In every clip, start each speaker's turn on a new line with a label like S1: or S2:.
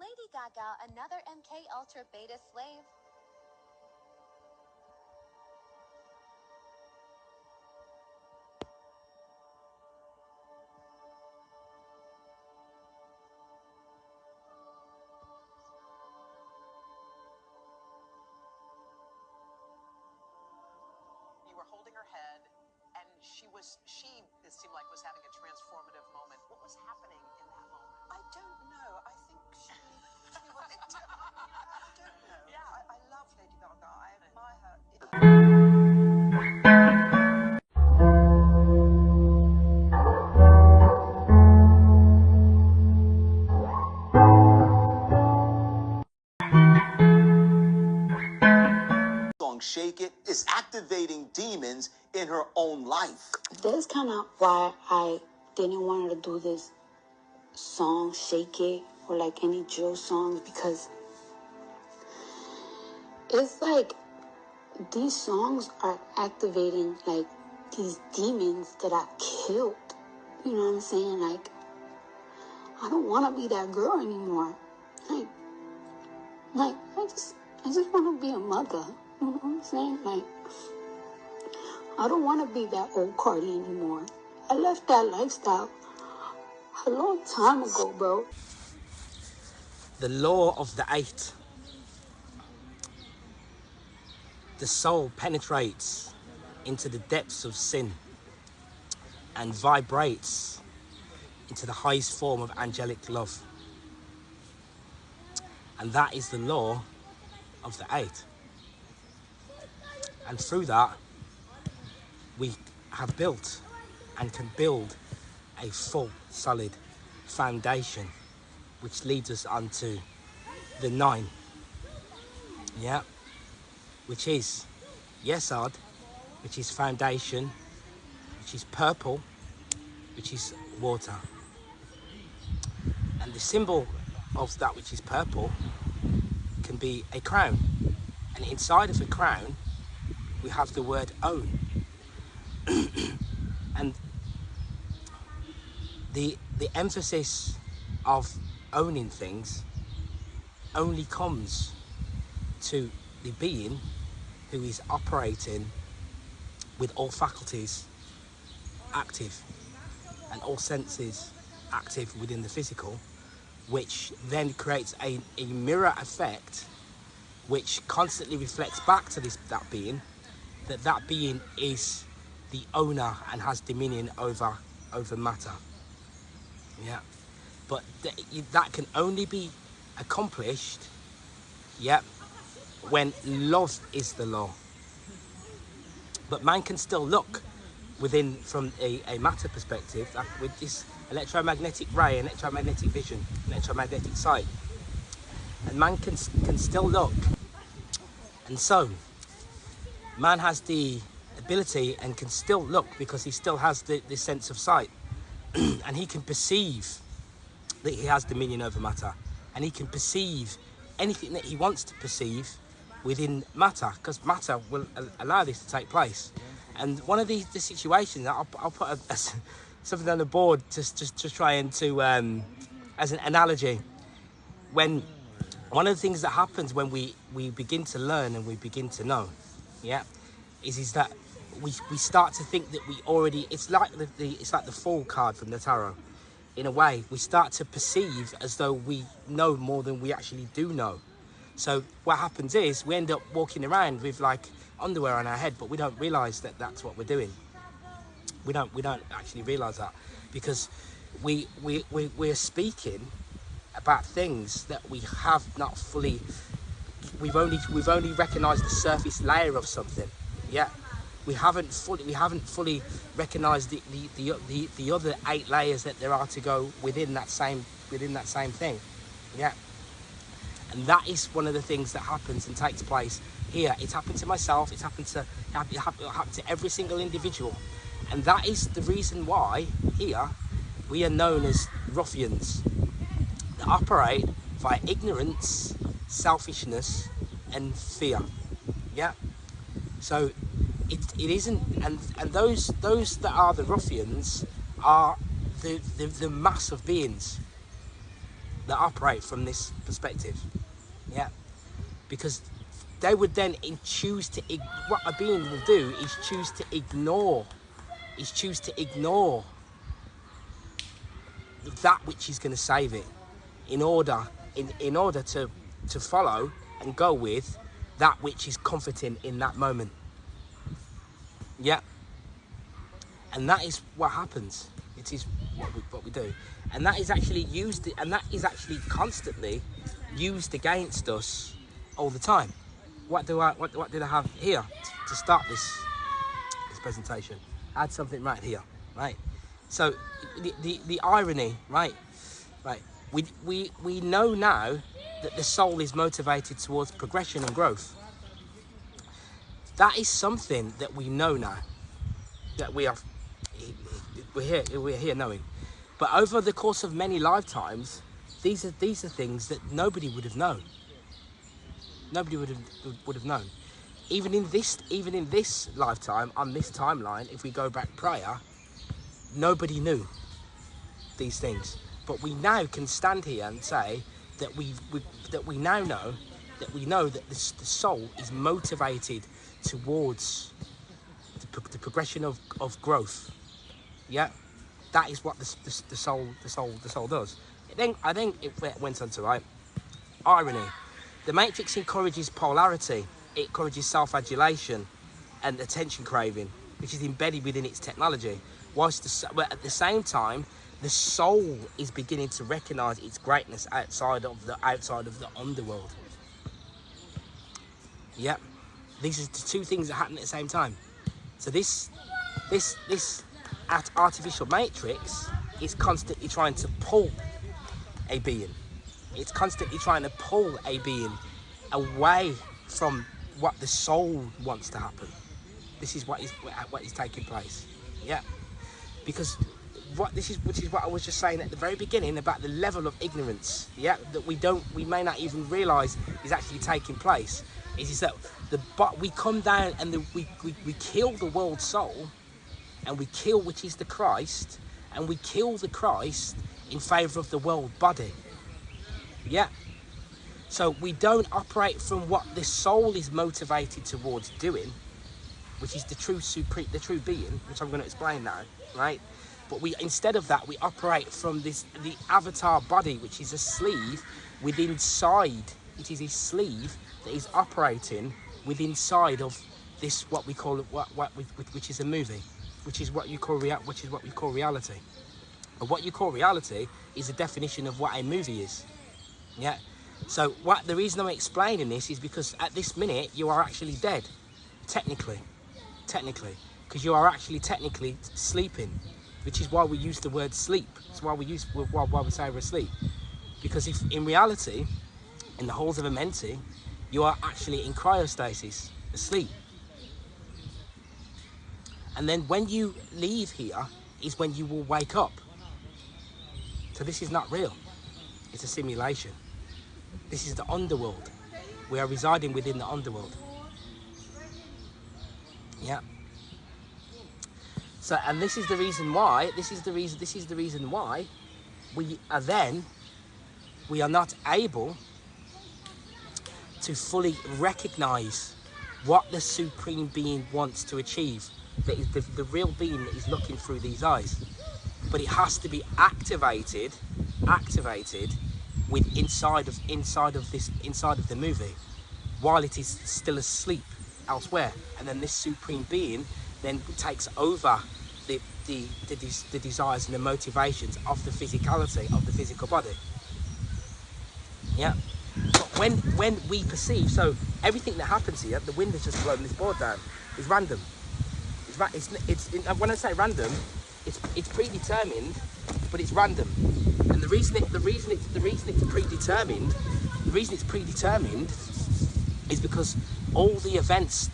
S1: Lady Gaga, another MK Ultra beta slave?
S2: You were holding her head, and it seemed like was having a transformative moment. What was happening in that moment?
S3: I don't know. I think she was into, I don't know. Yeah. I love Lady Gaga. I admire her.
S4: Shake It is activating demons in her own life.
S5: That's kind of why I didn't want her to do this song, Shake It, or like any drill songs, because it's like these songs are activating like these demons that I killed. You know what I'm saying? Like, I don't want to be that girl anymore. Like I just want to be a mother. You know what I'm saying? Like, I don't want to be that old Cardi anymore. I left that lifestyle a long time ago, bro.
S6: The law of the 8. The soul penetrates into the depths of sin and vibrates into the highest form of angelic love. And that is the law of the 8. And through that, we have built and can build a full, solid foundation, which leads us onto the 9. Yeah, which is Yesod, which is foundation, which is purple, which is water. And the symbol of that which is purple can be a crown. And inside of a crown, we have the word own. And the emphasis of owning things only comes to the being who is operating with all faculties active and all senses active within the physical, which then creates a mirror effect which constantly reflects back to that being, that being is the owner and has dominion over matter. Yeah, but that can only be accomplished, yeah, when love is the law. But man can still look within from a matter perspective, with this electromagnetic ray, electromagnetic vision, electromagnetic sight, and man can still look. And so man has the ability and can still look because he still has the sense of sight. And he can perceive that he has dominion over matter, and he can perceive anything that he wants to perceive within matter, because matter will allow this to take place. And one of the situations, I'll put something on the board to try and as an analogy. When one of the things that happens when we begin to learn and we begin to know, yeah, is that we start to think that we already, it's like the Fool card from the tarot. In a way, we start to perceive as though we know more than we actually do know. So what happens is we end up walking around with like underwear on our head, but we don't realise that that's what we're doing. We don't actually realise that, because we're speaking about things that we have not fully. We've only recognised the surface layer of something. Yeah, we haven't fully recognised the other 8 layers that there are to go within that same thing. Yeah. And that is one of the things that happens and takes place here. It's happened to myself. It's happened to every single individual, and that is the reason why here we are known as ruffians that operate via ignorance, selfishness, and fear. Yeah. So it isn't, and those that are the ruffians are the mass of beings. that operate from this perspective. Yeah, because they would then choose to, what a being will do is choose to ignore that which is going to save it in order to follow and go with that which is comforting in that moment. Yeah, and that is what happens. It is what we do, and that is actually used, and that is actually constantly used against us all the time. What did I have here to start this presentation? I had something right here, right? So the irony, right? We know now that the soul is motivated towards progression and growth. That is something that we know now, that we're here knowing. But over the course of many lifetimes, these are things that nobody would have known. Nobody would have known. Even in this lifetime, on this timeline, if we go back prior, nobody knew these things. But we now can stand here and say that we now know that the soul is motivated towards the progression of growth. Yeah, that is what the soul does. I think it went on to write, irony. The Matrix encourages polarity. It encourages self-adulation and attention craving, which is embedded within its technology. Whilst at the same time, the soul is beginning to recognise its greatness outside of the underworld. Yep, these are the two things that happen at the same time. So this artificial matrix is constantly trying to pull a being. It's constantly trying to pull a being away from what the soul wants to happen. This is what is taking place. Yeah, because which is what I was just saying at the very beginning about the level of ignorance. Yeah, that we may not even realise is actually taking place. Is that we come down and we kill the world soul, and we kill, which is the Christ, and we kill the Christ in favour of the world body. Yeah. So we don't operate from what the soul is motivated towards doing, which is the true being, which I'm going to explain now, right? But instead of that, we operate from the avatar body, which is a sleeve within inside. It is a sleeve that is operating within inside of this, what we call it, which is a movie, which is what we call reality. And what you call reality is a definition of what a movie is. Yeah. So the reason I'm explaining this is because at this minute you are actually dead, technically, because you are actually technically sleeping, which is why we use the word sleep. That's why we say we're asleep, because if in reality, in the halls of Amenti, you are actually in cryostasis, asleep. And then when you leave here is when you will wake up. So this is not real. It's a simulation. This is the underworld. We are residing within the underworld. Yeah. So, and this is the reason why. This is the reason why we are not able to fully recognise what the Supreme Being wants to achieve. That is the real being that is looking through these eyes. But it has to be activated with inside of the movie, while it is still asleep elsewhere, and then this Supreme Being then takes over the desires and the motivations of the physicality of the physical body. Yeah. But when we perceive, so everything that happens here, the wind has just blown this board down, is random. When I say random, it's predetermined, but it's random. And the reason it's predetermined is because all the events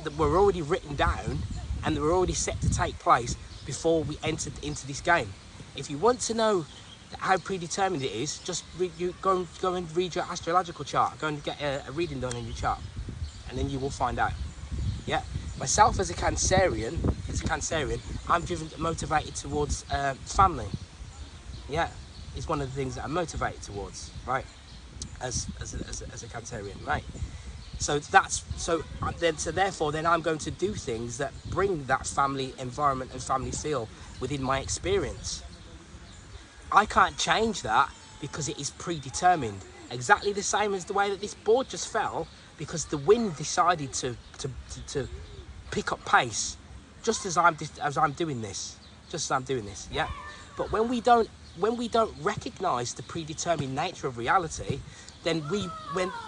S6: that were already written down and that were already set to take place before we entered into this game. If you want to know how predetermined it is, just go and read your astrological chart. Go and get a reading done on your chart, and then you will find out. Yeah. Myself as a Cancerian, I'm motivated towards family. Yeah. is one of the things that I'm motivated towards, right? As a Cancerian, right? So therefore I'm going to do things that bring that family environment and family feel within my experience. I can't change that because it is predetermined. Exactly the same as the way that this board just fell, because the wind decided to pick up pace just as I'm doing this, yeah. But when we don't recognise the predetermined nature of reality, then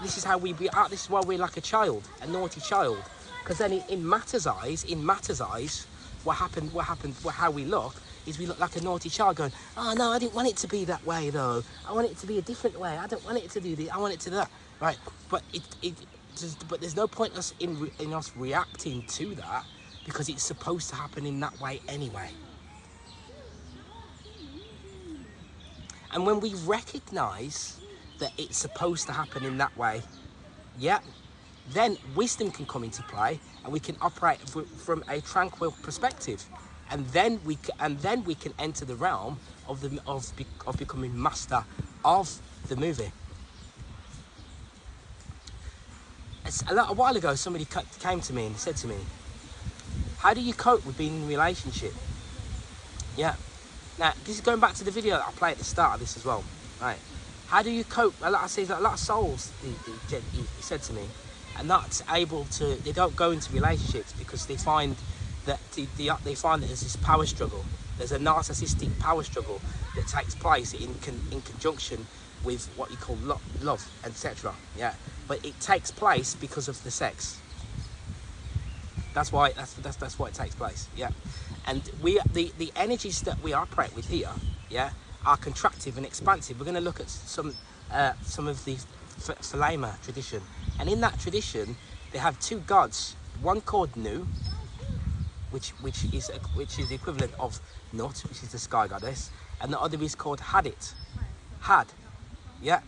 S6: this is how we are. This is why we're like a child, a naughty child. Because then in Matter's eyes, how we look is we look like a naughty child going, oh no, I didn't want it to be that way though. I want it to be a different way. I don't want it to do this. I want it to do that. Right? But but there's no point in us reacting to that, because it's supposed to happen in that way anyway. And when we recognise that it's supposed to happen in that way, yeah, then wisdom can come into play, and we can operate from a tranquil perspective, and then we can enter the realm of becoming master of the movie. A while ago, somebody came to me and said to me, "How do you cope with being in a relationship?" Yeah. Now, this is going back to the video that I played at the start of this as well, right? How do you cope? A lot of souls, he said to me, are not able to. They don't go into relationships because they find that there's this power struggle. There's a narcissistic power struggle that takes place in conjunction with what you call love, etc. Yeah, but it takes place because of the sex. That's why it takes place. Yeah, and the energies that we operate with here, yeah, are contractive and expansive. We're going to look at some of the Thelema tradition, and in that tradition they have two gods. One called Nu, which is the equivalent of Nut, which is the sky goddess, and the other is called Hadit. Had, yeah.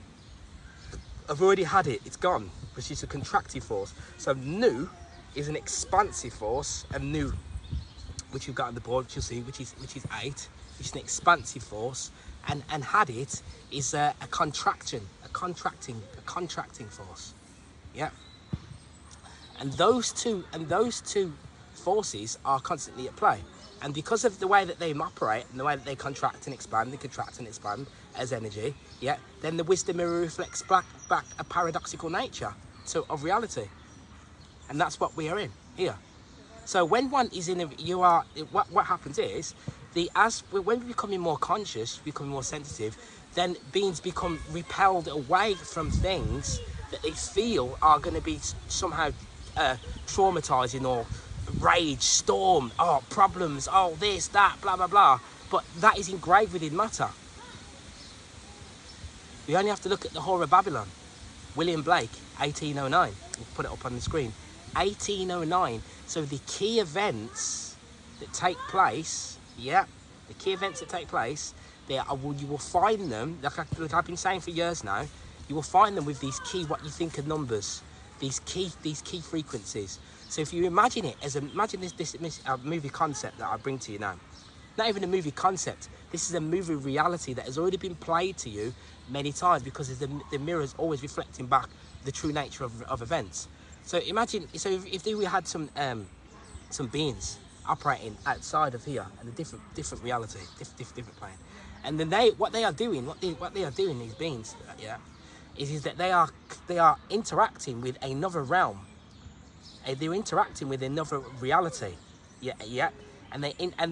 S6: I've already had it. It's gone, which is a contractive force. So Nu is an expansive force, and Nu, which you've got on the board, which you'll see, which is 8, which is an expansive force, and Hadit is a contracting force, yeah. And those two forces are constantly at play, and because of the way that they operate and the way that they contract and expand as energy, yeah, then the wisdom mirror reflects back a paradoxical nature of reality, and that's what we are in here. So when one is in what happens is when we're becoming more conscious, becoming more sensitive, then beings become repelled away from things that they feel are going to be somehow traumatizing, or rage, storm, problems, this, that, blah, blah, blah. But that is engraved within matter. We only have to look at the Whore of Babylon. William Blake, 1809. We'll put it up on the screen. 1809. So the key events that take place, yeah, the key events that take place, you will find them, like I've been saying for years now, you will find them with these key, what you think are numbers, these key frequencies. So if you imagine it as imagine this movie concept that I bring to you now. Not even a movie concept. This is a movie reality that has already been played to you many times, because the mirror is always reflecting back the true nature of events. So imagine, if we had some beings operating outside of here in a different reality, different plane, and then what they are doing, these beings, yeah, is that they are interacting with another realm. They're interacting with another reality, yeah. And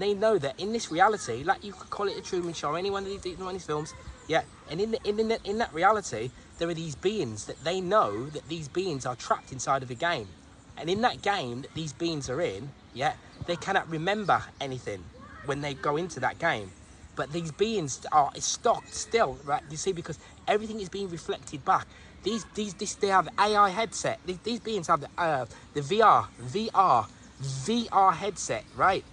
S6: they know that in this reality, like you could call it a Truman Show, any one of these films, yeah. And in that reality, there are these beings that they know that these beings are trapped inside of a game, and in that game that these beings are in, yeah, they cannot remember anything when they go into that game. But these beings are stuck still, right? You see, because everything is being reflected back. They have AI headset. These beings have the VR headset, right?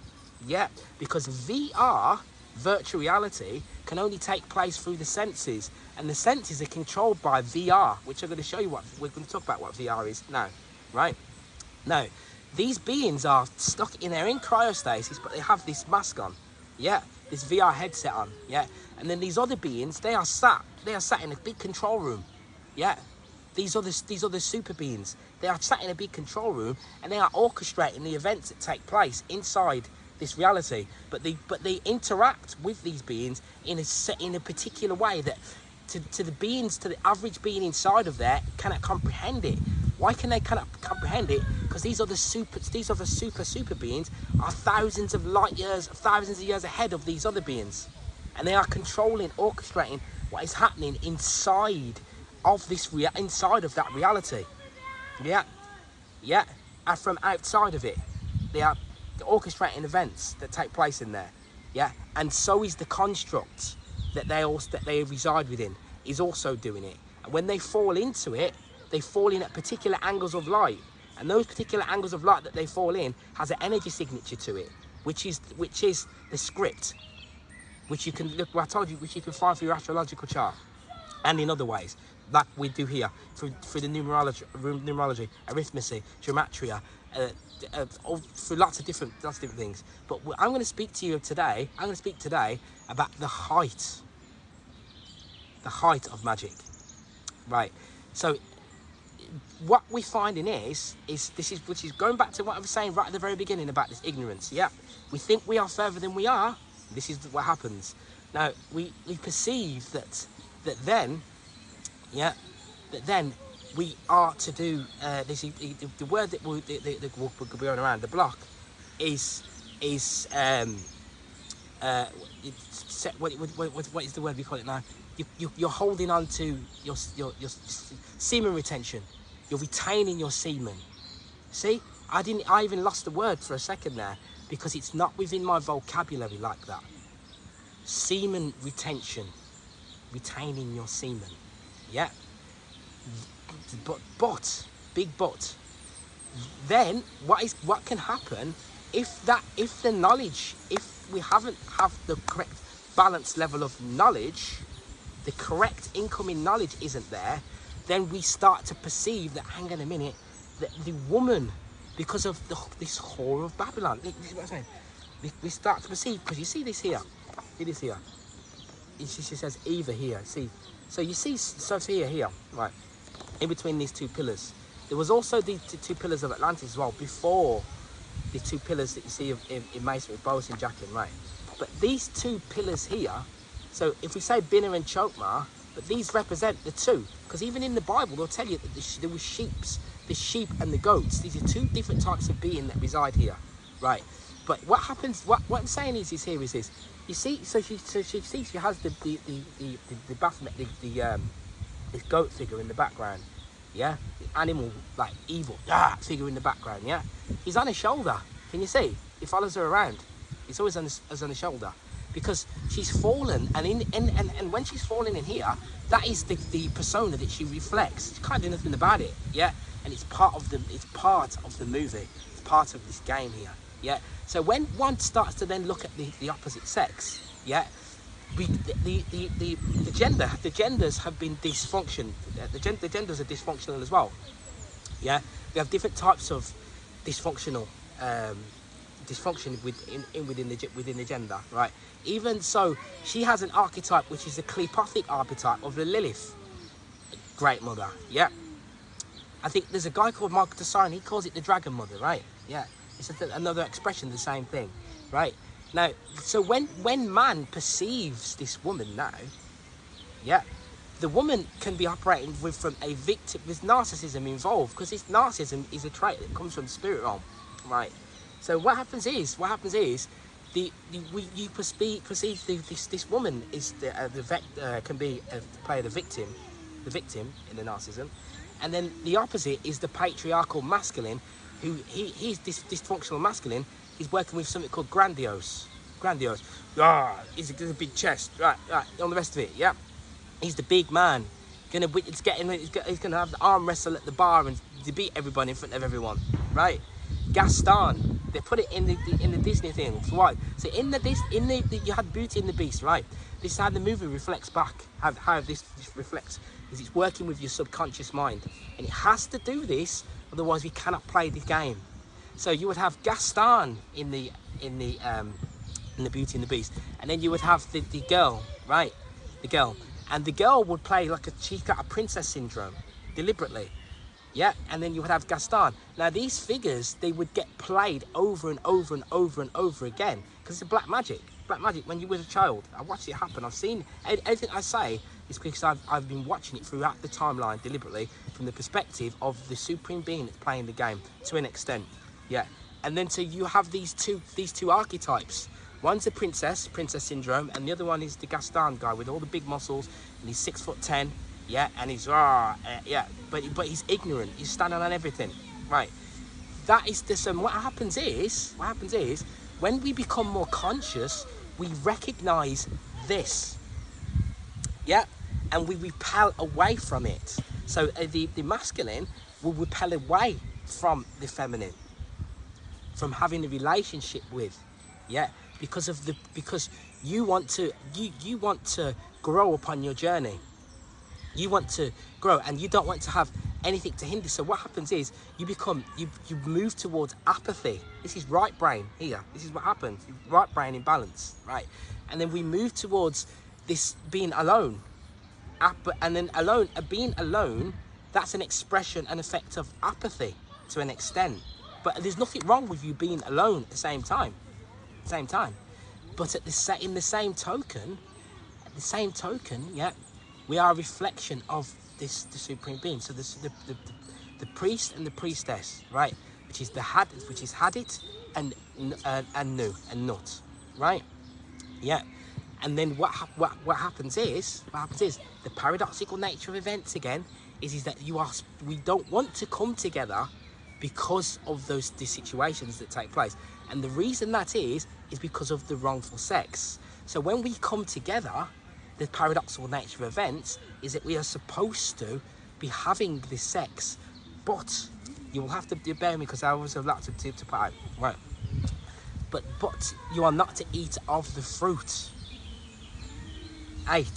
S6: Yeah, because VR, virtual reality, can only take place through the senses, and the senses are controlled by VR, which I'm going to show you we're going to talk about what VR is now, right? Now, these beings are stuck in cryostasis, but they have this mask on, yeah, this VR headset on, yeah? And then these other beings, they are sat in a big control room, yeah? These other super beings, they are sat in a big control room, and they are orchestrating the events that take place inside this reality. But they interact with these beings in a particular way that to the average being inside of there cannot comprehend it. Why can they cannot comprehend it? Because these other super beings are thousands of years ahead of these other beings, and they are controlling, orchestrating what is happening inside of that reality. And from outside of it, they are orchestrating events that take place in there. And so is the construct that they reside within is also doing it. And when they fall into it, they fall in at particular angles of light, and those particular angles of light that they fall in has an energy signature to it, which is the script, which you can look. Well, I told you, which you can find for your astrological chart, and in other ways, like we do here through the numerology, arithmetic, gematria, through lots of different things. But I'm going to speak to you today. I'm going to speak today about the height of magic, right? So what we find in which is going back to what I was saying right at the very beginning about this ignorance. We think we are further than we are. This is what happens. Now we perceive that then we are to do this. The word that we'll be going around the block is what is the word we call it now? You're holding on to your semen retention. You're retaining your semen. See, I even lost the word for a second there because it's not within my vocabulary like that. Semen retention, retaining your semen. Yeah. But big but. Then what can happen if the knowledge, if we haven't have the correct balanced level of knowledge, the correct incoming knowledge isn't there, then we start to perceive that, hang on a minute, that the woman, because of this whore of Babylon, this is what I'm saying, we start to perceive, because you see this here, she says Eva here, see, so you see Sophia here, right, in between these two pillars. There was also the two pillars of Atlantis as well, before the two pillars that you see in Masonry, Boas and Jacqueline, right? But these two pillars here, so if we say Binah and Chokmah, but these represent the two, because even in the Bible they'll tell you that there were the sheep and the goats. These are two different types of being that reside here, right? But what happens? What I'm saying is here is this. You see, so she has the Baphomet, this goat figure in the background, yeah, the animal like evil figure in the background, yeah. He's on her shoulder. Can you see? He follows her around. He's always on the shoulder. Because she's fallen, and when she's fallen in here, that is the persona that she reflects. She can't do nothing about it, yeah. And it's part of the movie. It's part of this game here, yeah. So when one starts to then look at the opposite sex, yeah, the genders have been dysfunctional. The genders are dysfunctional as well, yeah. We have different types of dysfunction within the gender, right? Even so, she has an archetype which is a Cleopathic archetype of the Lilith, Great Mother, yeah. I think there's a guy called Mark Desagne, he calls it the Dragon Mother, right? Yeah, it's another expression of the same thing, right? Now, so when man perceives this woman now, yeah, the woman can be operating from a victim, with narcissism involved, because this narcissism is a trait that comes from the spirit realm, right? So what happens is you perceive this woman is can be play the victim in the narcissism, and then the opposite is the patriarchal masculine, who he's this dysfunctional masculine. He's working with something called grandiose. He's a big chest, right, all the rest of it, yeah. He's the big man, he's gonna have the arm wrestle at the bar and beat everybody in front of everyone, right? Gaston, they put it in the Disney thing. Why? So you had Beauty and the Beast, right? This is how the movie reflects back. How this reflects is it's working with your subconscious mind, and it has to do this. Otherwise, we cannot play the game. So you would have Gaston in the in the Beauty and the Beast. And then you would have the girl, right? The girl. And the girl would play like she's got a princess syndrome, deliberately. Yeah, and then you would have Gaston. Now these figures, they would get played over and over and over and over again, because it's black magic. Black magic, when you were a child, I watched it happen. I've seen everything I say is because I've been watching it throughout the timeline deliberately from the perspective of the supreme being that's playing the game to an extent. Yeah, and then so you have these two archetypes. One's a princess syndrome, and the other one is the Gaston guy with all the big muscles, and he's 6'10". Yeah, and he's yeah, but he's ignorant. He's standing on everything, right? That is this. And what happens is when we become more conscious, we recognize this, yeah, and we repel away from it. So the masculine will repel away from the feminine, from having a relationship with, yeah, because you want to grow upon your journey. You want to grow, and you don't want to have anything to hinder. So what happens is you move towards apathy. This is right brain here. This is what happens. Right brain imbalance, right? And then we move towards this being alone. And then being alone, that's an expression, an effect of apathy to an extent. But there's nothing wrong with you being alone at the same time. But in the same token, yeah, we are a reflection of the supreme being. So the priest and the priestess, right? Which is Hadit and Nu and Nut, right? Yeah. And then what happens is the paradoxical nature of events again is that we don't want to come together because of the situations that take place. And the reason that is because of the wrongful sex. So when we come together, the paradoxical nature of events is that we are supposed to be having this sex, but you will have to bear with me because I always have lots of to put out, right? But you are not to eat of the fruit. 8.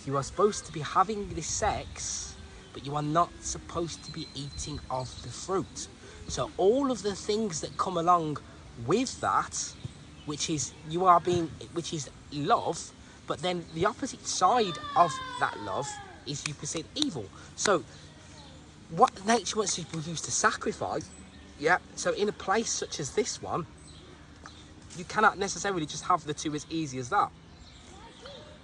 S6: You are supposed to be having this sex, but you are not supposed to be eating of the fruit. So all of the things that come along with that, which is love, but then the opposite side of that love is you perceive evil. So what nature wants people use to sacrifice, yeah, so in a place such as this one, you cannot necessarily just have the two as easy as that.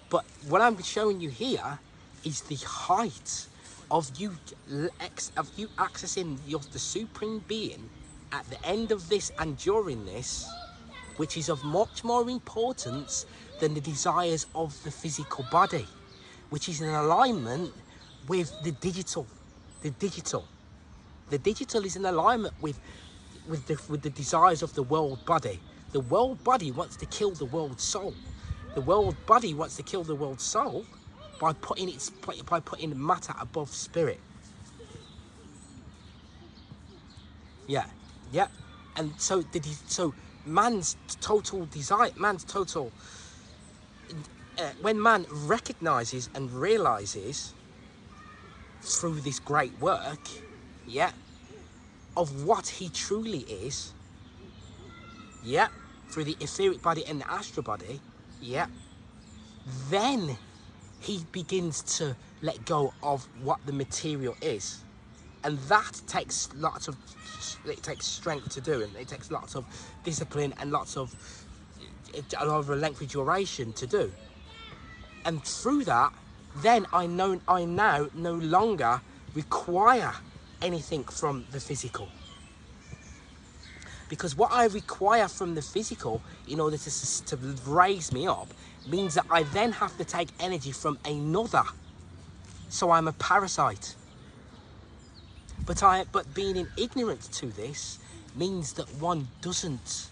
S6: But what I'm showing you here is the height of you accessing the supreme being at the end of this and during this, which is of much more importance than the desires of the physical body, which is in alignment with the digital. The digital is in alignment with the desires of the world body. The world body wants to kill the world soul. The world body wants to kill the world soul by putting matter above spirit. Yeah. And so man's total desire, when man recognizes and realizes through this great work, yeah, of what he truly is, yeah, through the etheric body and the astral body, yeah, then he begins to let go of what the material is. And that takes strength to do, and it takes lots of discipline and a lot of a lengthy duration to do. And through that, then I now no longer require anything from the physical. Because what I require from the physical in order to raise me up means that I then have to take energy from another. So I'm a parasite. But being in ignorance to this means that one doesn't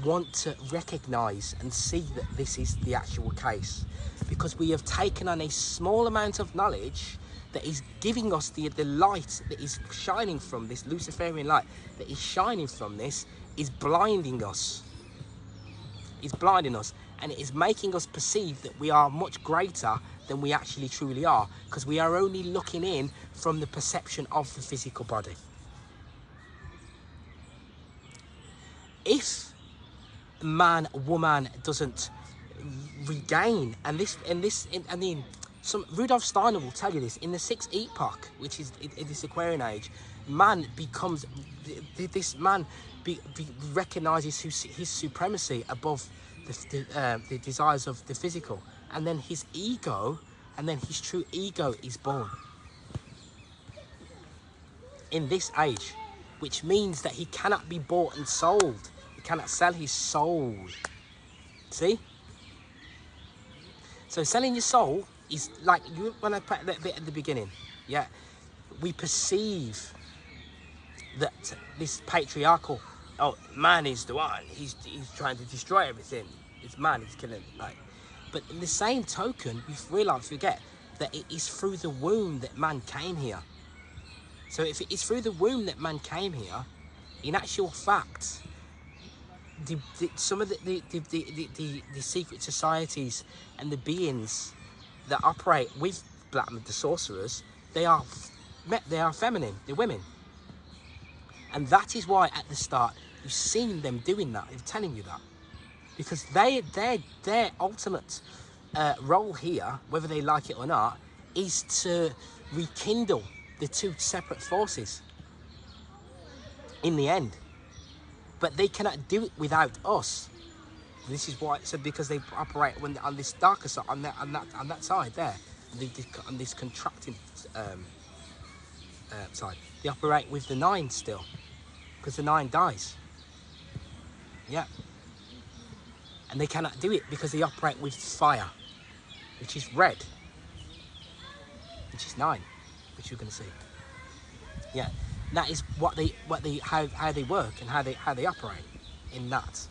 S6: want to recognize and see that this is the actual case, because we have taken on a small amount of knowledge that is giving us the light that is shining from this Luciferian light that is shining from this is blinding us. It's blinding us, and it is making us perceive that we are much greater than we actually truly are, because we are only looking in from the perception of the physical body. If woman doesn't regain. And I mean, Rudolf Steiner will tell you this. In the sixth epoch, which is in this Aquarian age, man becomes, this man recognizes his supremacy above the desires of the physical, and then his ego, and then his true ego is born in this age, which means that he cannot be bought and sold. He cannot sell his soul. See? So selling your soul is like you, when I put that bit at the beginning. Yeah, we perceive that this patriarchal, oh, man is the one. He's trying to destroy everything. It's man. He's killing. Like, but in the same token, we forget that it is through the womb that man came here. So if it is through the womb that man came here, in actual fact, some of the secret societies and the beings that operate with Blackmail, the sorcerers, they are feminine, they're women. And that is why at the start you've seen them doing that. I'm telling you that. Because their ultimate role here, whether they like it or not, is to rekindle the two separate forces in the end. But they cannot do it without us. This is why. So because they operate on this darker side, on that side there, on this contracting side, they operate with the 9 still, because the 9 dies. Yeah. And they cannot do it because they operate with fire, which is red, which is 9, which you're going to see. Yeah. That is how they work and how they operate in that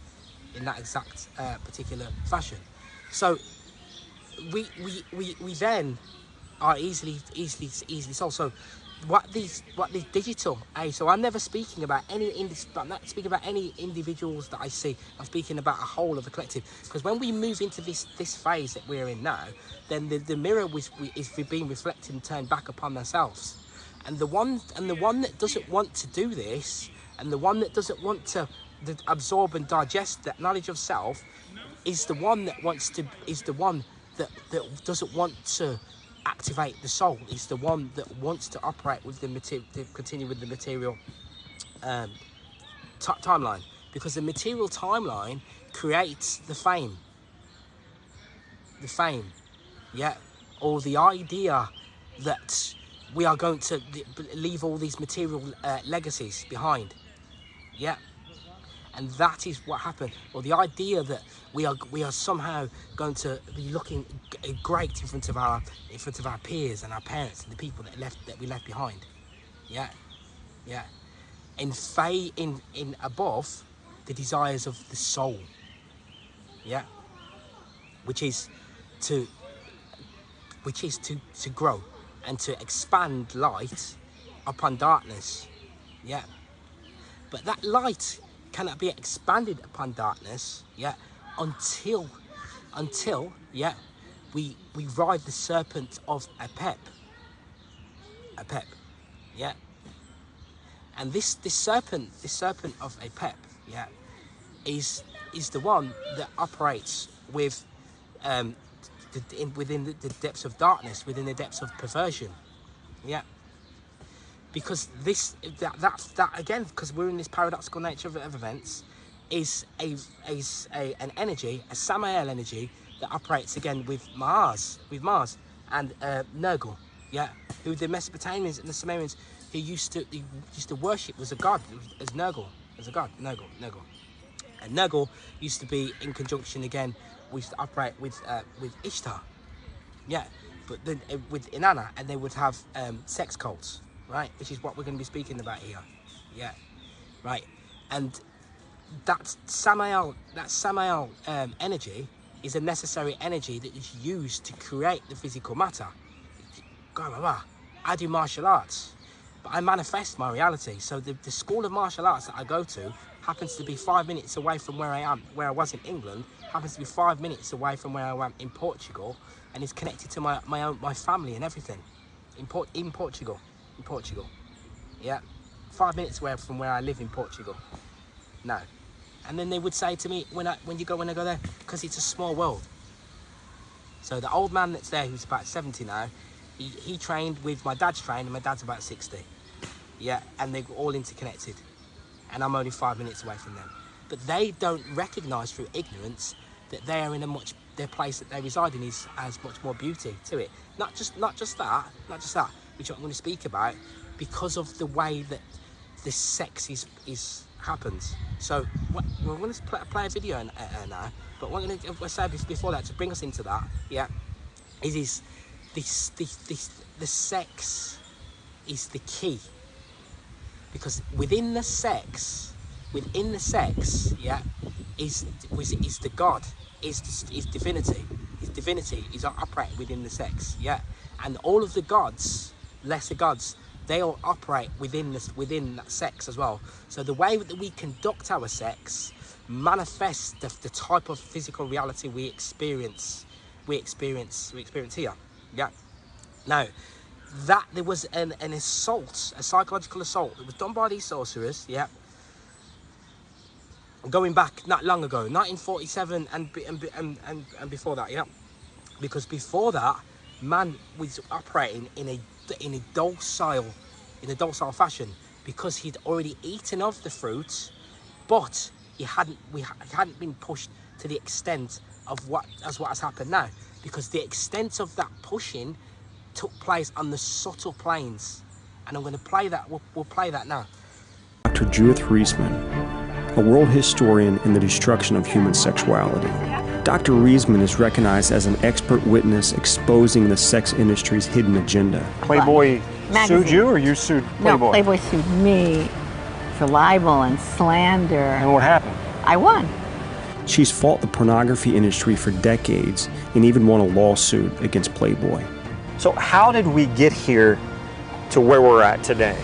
S6: exact particular fashion. So we then are easily sold. So what these digital age. So I'm never speaking about I'm not speaking about any individuals that I see. I'm speaking about a whole of the collective. Because when we move into this phase that we're in now, then the mirror is being reflected and turned back upon themselves. And the one that doesn't want to do this, and the one that doesn't want to absorb and digest that knowledge of self, is the one that doesn't want to activate the soul. Is the one that wants to operate with to continue with the material timeline, because the material timeline creates the fame, yeah, or the idea that we are going to leave all these material legacies behind. Yeah. And that is what happened. Or the idea that we are somehow going to be looking great in front of our peers and our parents and the people that we left behind. Yeah. Yeah. In above the desires of the soul. Yeah. Which is to grow and to expand light upon darkness. Yeah. But that light cannot be expanded upon darkness, yeah, until yeah, we ride the serpent of Apep, yeah. And this serpent of Apep, yeah, is the one that operates with within the depths of darkness, within the depths of perversion, yeah. Because that again, because we're in this paradoxical nature of events, is an energy, a Samael energy that operates again with Mars and Nergal, yeah, who the Mesopotamians and the Sumerians who used to worship was a god, as Nergal, as a god, Nergal, and Nergal used to be in conjunction again. We used to operate with Ishtar, yeah, but then with Inanna, and they would have sex cults. Right, which is what we're going to be speaking about here, yeah, right, and that Samael energy is a necessary energy that is used to create the physical matter. I do martial arts, but I manifest my reality. So the school of martial arts that I go to happens to be 5 minutes away from where I was in England, happens to be 5 minutes away from where I am in Portugal, and is connected to my family and everything in Portugal. In Portugal, yeah, 5 minutes away from where I live in Portugal now, And then they would say to me, when I go there, because it's a small world. So the old man that's there, who's about 70 now, he trained with my dad's trained, and my dad's about 60. Yeah, and they're all interconnected. And I'm only 5 minutes away from them. But they don't recognise through ignorance that they are in their place that they reside in has much more beauty to it. Not just that, which I'm going to speak about, because of the way that this sex happens. So we're going to play a video now, but what I'm going to say before that, to bring us into that, yeah, is the sex is the key, because within the sex, yeah, is the God, is divinity. His divinity is operating within the sex, yeah, and all of the gods, lesser gods, they all operate within that sex as well. So the way that we conduct our sex manifests the type of physical reality we experience here. Yeah. Now, that there was an assault, a psychological assault that was done by these sorcerers, yeah, going back not long ago, 1947 and before that, yeah, because before that, man was operating in a docile fashion, because he'd already eaten of the fruit, but he hadn't been pushed to the extent of what has happened now, because the extent of that pushing took place on the subtle planes, and I'm going to play that. We'll play that now.
S7: Dr. Judith Reisman, a world historian in the destruction of human sexuality. Dr. Reisman is recognized as an expert witness exposing the sex industry's hidden agenda.
S8: Playboy sued you, or you sued Playboy?
S9: No, Playboy sued me for libel and slander.
S8: And what happened?
S9: I won.
S7: She's fought the pornography industry for decades and even won a lawsuit against Playboy.
S8: So how did we get here to where we're at today?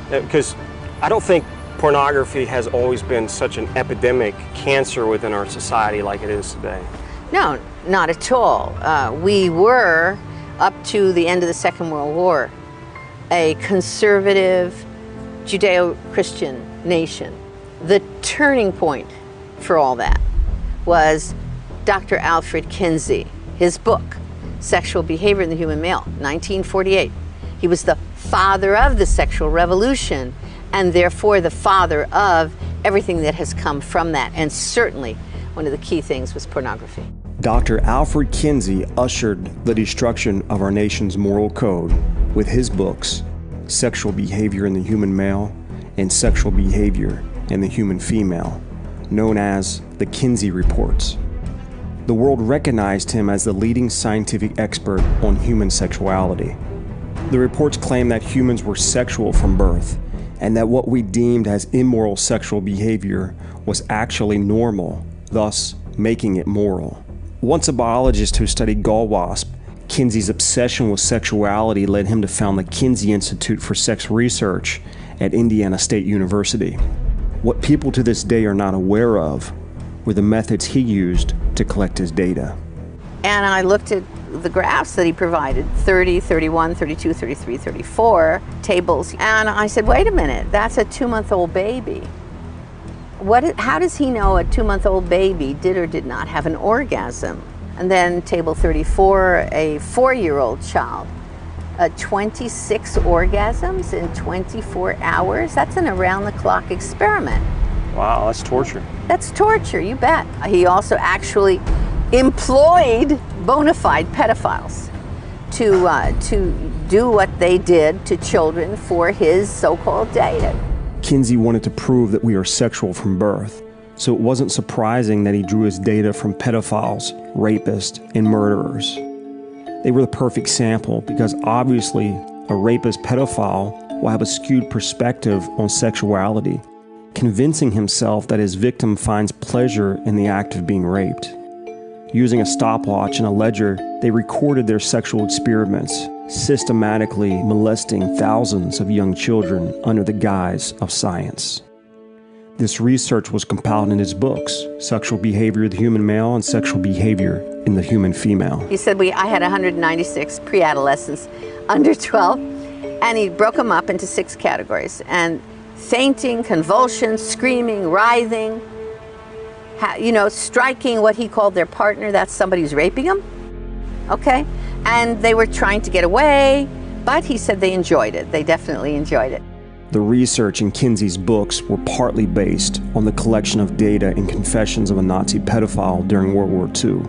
S8: Because I don't think pornography has always been such an epidemic cancer within our society like it is today.
S9: No, not at all. We were, up to the end of the Second World War, a conservative Judeo-Christian nation. The turning point for all that was Dr. Alfred Kinsey, his book, Sexual Behavior in the Human Male, 1948. He was the father of the sexual revolution, and therefore the father of everything that has come from that. And certainly one of the key things was pornography.
S7: Dr. Alfred Kinsey ushered the destruction of our nation's moral code with his books, Sexual Behavior in the Human Male and Sexual Behavior in the Human Female, known as the Kinsey Reports. The world recognized him as the leading scientific expert on human sexuality. The reports claim that humans were sexual from birth, and that what we deemed as immoral sexual behavior was actually normal, thus making it moral. Once a biologist who studied gall wasp, Kinsey's obsession with sexuality led him to found the Kinsey Institute for Sex Research at Indiana State University. What people to this day are not aware of were the methods he used to collect his data.
S9: And I looked at the graphs that he provided, 30, 31, 32, 33, 34 tables, and I said, wait a minute, that's a 2-month-old baby. How does he know a 2-month-old baby did or did not have an orgasm? And then table 34, a 4-year-old child, 26 orgasms in 24 hours? That's an around-the-clock experiment.
S8: Wow, that's torture.
S9: That's torture, you bet. He also actually employed bona fide pedophiles to do what they did to children for his so-called data.
S7: Kinsey wanted to prove that we are sexual from birth, so it wasn't surprising that he drew his data from pedophiles, rapists, and murderers. They were the perfect sample because obviously a rapist pedophile will have a skewed perspective on sexuality, convincing himself that his victim finds pleasure in the act of being raped. Using a stopwatch and a ledger, they recorded their sexual experiments, systematically molesting thousands of young children under the guise of science. This research was compiled in his books, Sexual Behavior of the Human Male and Sexual Behavior in the Human Female.
S9: He said I had 196 pre-adolescents under 12, and he broke them up into 6 categories. And fainting, convulsions, screaming, writhing, striking what he called their partner. That's somebody who's raping them. Okay? And they were trying to get away, but he said they enjoyed it. They definitely enjoyed it.
S7: The research in Kinsey's books were partly based on the collection of data and confessions of a Nazi pedophile during World War II,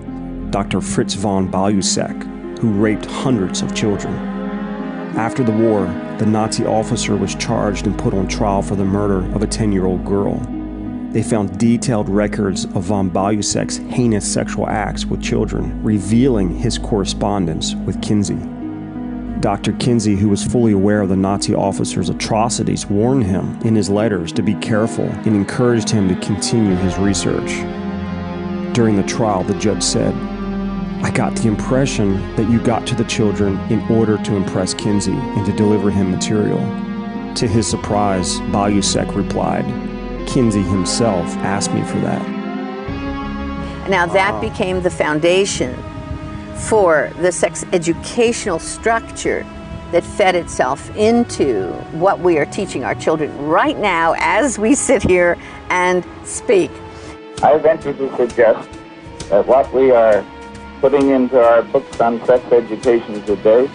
S7: Dr. Fritz von Balusek, who raped hundreds of children. After the war, the Nazi officer was charged and put on trial for the murder of a 10-year-old girl. They found detailed records of von Balusek's heinous sexual acts with children, revealing his correspondence with Kinsey. Dr. Kinsey, who was fully aware of the Nazi officer's atrocities, warned him in his letters to be careful and encouraged him to continue his research. During the trial, the judge said, "I got the impression that you got to the children in order to impress Kinsey and to deliver him material." To his surprise, Balusek replied, "Kinsey himself asked me for that."
S9: Now that became the foundation for the sex educational structure that fed itself into what we are teaching our children right now as we sit here and speak.
S10: I venture to suggest that what we are putting into our books on sex education today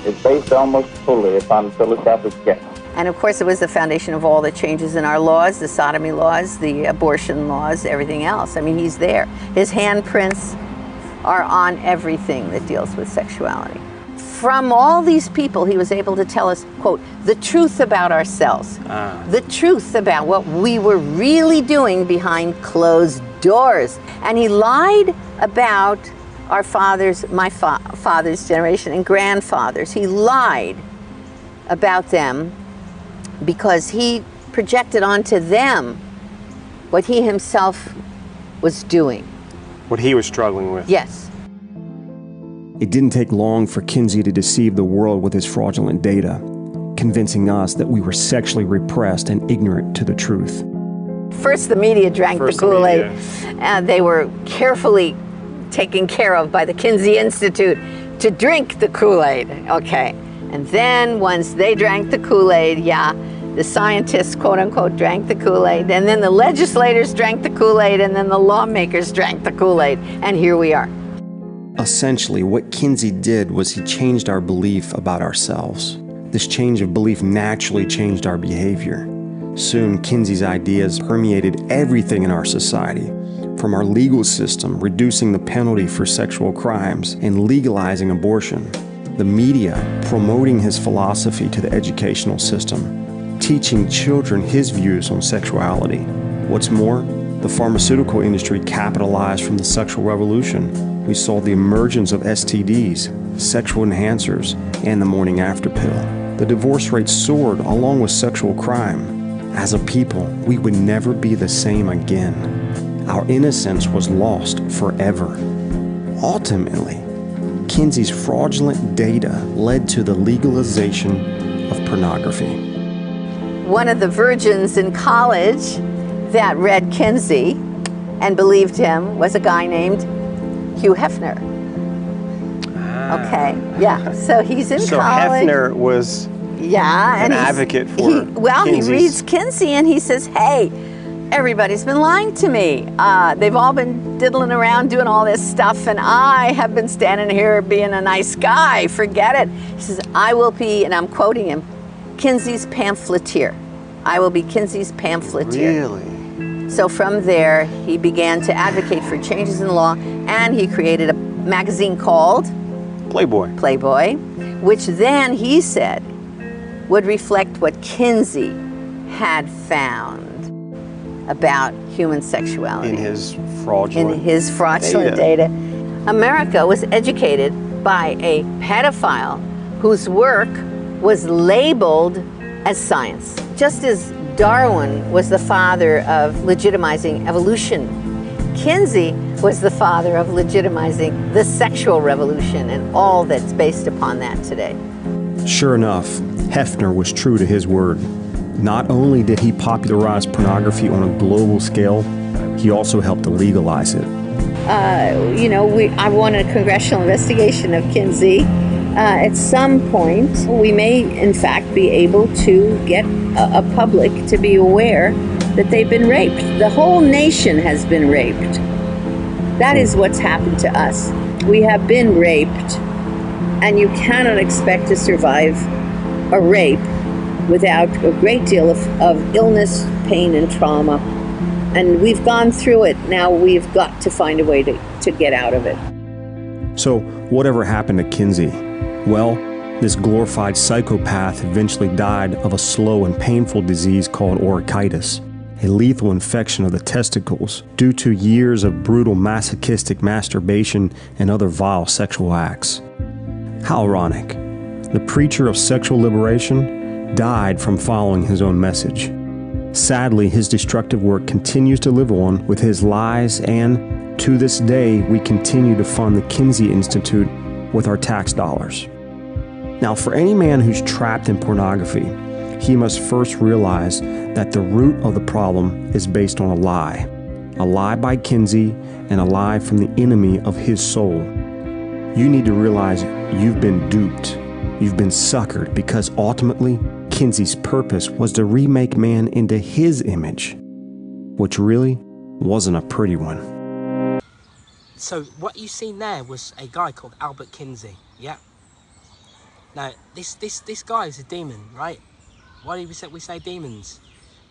S10: is based almost fully upon philosophic guess.
S9: And of course it was the foundation of all the changes in our laws, the sodomy laws, the abortion laws, everything else. I mean, he's there. His handprints are on everything that deals with sexuality. From all these people, he was able to tell us, quote, the truth about ourselves, the truth about what we were really doing behind closed doors. And he lied about our fathers, my father's generation and grandfathers. He lied about them because he projected onto them what he himself was doing.
S8: What he was struggling with.
S9: Yes.
S7: It didn't take long for Kinsey to deceive the world with his fraudulent data, convincing us that we were sexually repressed and ignorant to the truth.
S9: First, the media drank the Kool-Aid, and they were carefully taken care of by the Kinsey Institute to drink the Kool-Aid, okay? And then once they drank the Kool-Aid, the scientists, quote unquote, drank the Kool-Aid, and then the legislators drank the Kool-Aid, and then the lawmakers drank the Kool-Aid, and here we are.
S7: Essentially, what Kinsey did was he changed our belief about ourselves. This change of belief naturally changed our behavior. Soon, Kinsey's ideas permeated everything in our society, from our legal system, reducing the penalty for sexual crimes, and legalizing abortion. The media, promoting his philosophy to the educational system, teaching children his views on sexuality. What's more, the pharmaceutical industry capitalized from the sexual revolution. We saw the emergence of STDs, sexual enhancers, and the morning after pill. The divorce rate soared along with sexual crime. As a people, we would never be the same again. Our innocence was lost forever. Ultimately, Kinsey's fraudulent data led to the legalization of pornography.
S9: One of the virgins in college that read Kinsey and believed him was a guy named Hugh Hefner. Okay, so he's in college.
S8: So Hefner was an advocate for Kinsey's.
S9: He reads Kinsey and he says, hey, everybody's been lying to me. They've all been diddling around doing all this stuff, and I have been standing here being a nice guy. Forget it. He says, I will be, and I'm quoting him, Kinsey's pamphleteer. I will be Kinsey's pamphleteer.
S8: Really?
S9: So from there, he began to advocate for changes in the law, and he created a magazine called Playboy, which then he said would reflect what Kinsey had found about human sexuality.
S8: In his fraudulent
S9: data. America was educated by a pedophile whose work was labeled as science. Just as Darwin was the father of legitimizing evolution, Kinsey was the father of legitimizing the sexual revolution and all that's based upon that today.
S7: Sure enough, Hefner was true to his word. Not only did he popularize pornography on a global scale, he also helped to legalize it.
S9: I want a congressional investigation of Kinsey. At some point, we may, in fact, be able to get a public to be aware that they've been raped. The whole nation has been raped. That is what's happened to us. We have been raped, and you cannot expect to survive a rape without a great deal of illness, pain, and trauma. And we've gone through it. Now we've got to find a way to get out of it.
S7: So, whatever happened to Kinsey? Well, this glorified psychopath eventually died of a slow and painful disease called orchitis, a lethal infection of the testicles due to years of brutal masochistic masturbation and other vile sexual acts. How ironic. The preacher of sexual liberation died from following his own message. Sadly, his destructive work continues to live on with his lies, and to this day, we continue to fund the Kinsey Institute with our tax dollars. Now, for any man who's trapped in pornography, he must first realize that the root of the problem is based on a lie by Kinsey and a lie from the enemy of his soul. You need to realize you've been duped. You've been suckered, because ultimately, Kinsey's purpose was to remake man into his image, which really wasn't a pretty one.
S6: So what you seen there was a guy called Alfred Kinsey, yeah? Now, this guy is a demon, right? Why do we say demons?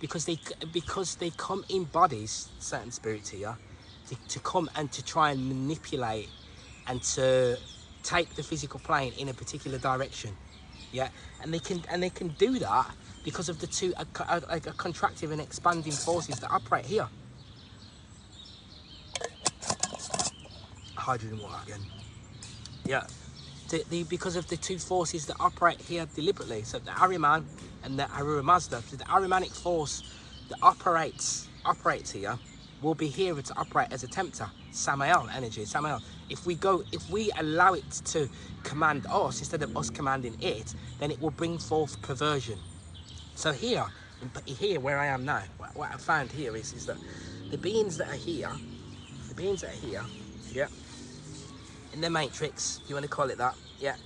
S6: Because they come in bodies, certain spirits here, to come and to try and manipulate and to take the physical plane in a particular direction, yeah. And they can do that because of the two contractive and expanding forces that operate here. Hydrogen water again, yeah. Because of the two forces that operate here deliberately. So the Ahriman and the Ahura Mazda. So the Ahrimanic force that operates here will be here to operate as a tempter. Samael energy, Samael. If we allow it to command us instead of us commanding it, then it will bring forth perversion. So here where I am now, what I found here is that the beings that are here, yeah, in the Matrix, if you want to call it that, yeah,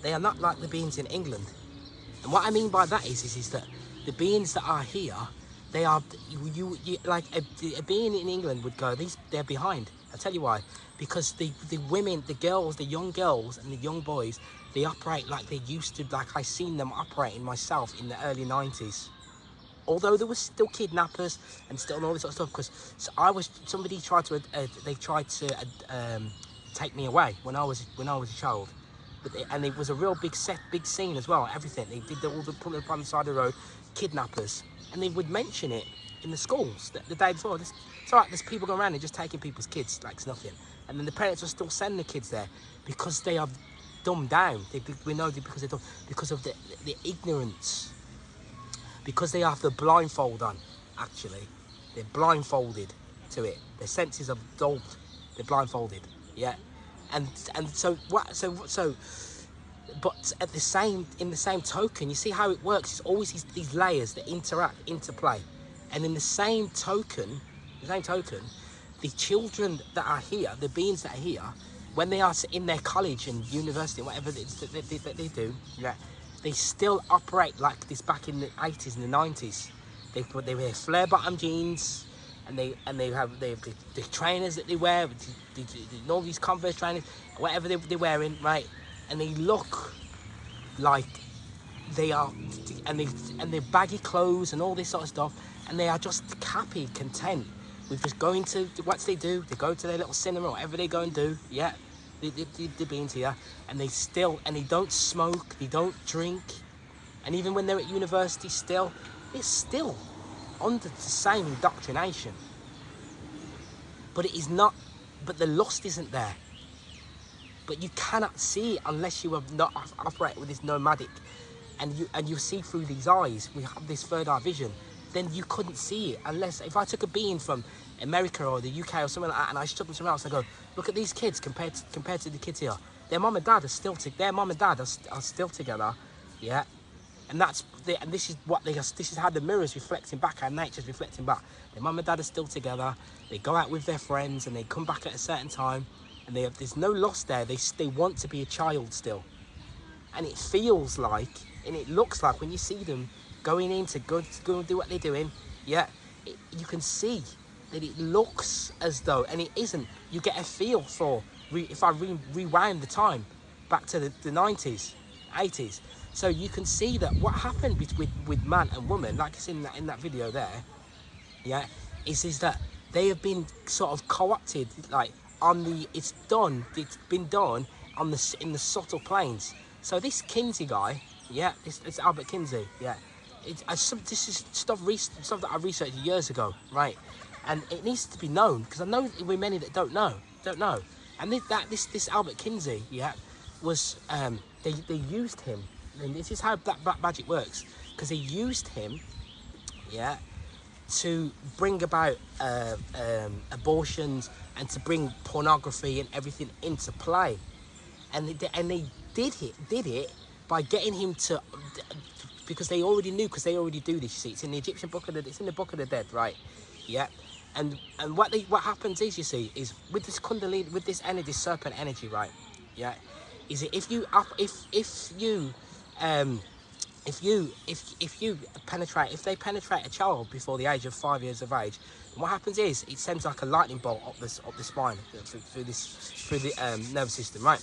S6: they are not like the beings in England. And what I mean by that is that the beings that are here, they are, you like a being in England would go, they're behind. I'll tell you why. Because the women, the girls, the young girls and the young boys, they operate like they used to, like I seen them operating myself in the early 90s. Although there was still kidnappers and still all this sort of stuff, because somebody tried to, take me away when I was a child. And it was a real big scene as well, everything. They did all the pulling up on the side of the road, kidnappers. And they would mention it in the schools the day before. It's all right, there's people going around and just taking people's kids like it's nothing. And then the parents are still sending the kids there because they are dumbed down. We know because they're dumb, because of the ignorance. Because they have the blindfold on, actually. They're blindfolded to it. Their senses are dulled. They're blindfolded, yeah. And so what? So, but in the same token, you see how it works. It's always these layers that interplay, and in the same token, the children that are here, the beings that are here, when they are in their college and university, whatever it is that they do, yeah, they still operate like this back in the 80s and the 90s. They wear flare-bottom jeans. And they have the trainers that they wear, all these Converse trainers, whatever they're wearing, right? And they look like they are, and they're baggy clothes and all this sort of stuff, and they are just happy, content with just going to what they do. They go to their little cinema, whatever they go and do. Yeah, the beings here, and they don't smoke, they don't drink, and even when they're at university, they're still under the same indoctrination, but it is not. But the lust isn't there. But you cannot see it unless you have not operate with this nomadic, and you see through these eyes. We have this third eye vision. Then you couldn't see it unless if I took a being from America or the UK or something like that, and I showed them somewhere else. I go, look at these kids compared to the kids here. Their mum and dad are still together. Yeah. And this is how the mirror's reflecting back, how nature's reflecting back. Their mum and dad are still together. They go out with their friends and they come back at a certain time, and there's no loss there. They want to be a child still, and it feels like, and it looks like when you see them going in to go and do what they're doing, yeah, you can see that it looks as though, and it isn't. You get a feel for, if I rewind the time back to the 90s, 80s. So you can see that what happened with man and woman, like it's in that video there, yeah, is that they have been sort of co-opted, like it's been done on in the subtle planes. So this Kinsey guy, yeah, it's Albert Kinsey, yeah. This is stuff that I researched years ago, right? And it needs to be known, because I know there are many that don't know. And this Albert Kinsey, yeah, was they used him, and this is how black magic works, because they used him, yeah, to bring about abortions and to bring pornography and everything into play, and they did it by getting him to. Because they already knew, because they already do this. You see, it's in the Egyptian book of it's in the Book of the Dead, right? Yeah, and what happens is, you see, is with this kundalini, with this energy, this serpent energy, right? Yeah, is it if you they penetrate a child before the age of 5 years of age, what happens is it sends like a lightning bolt up the spine through the nervous system, right?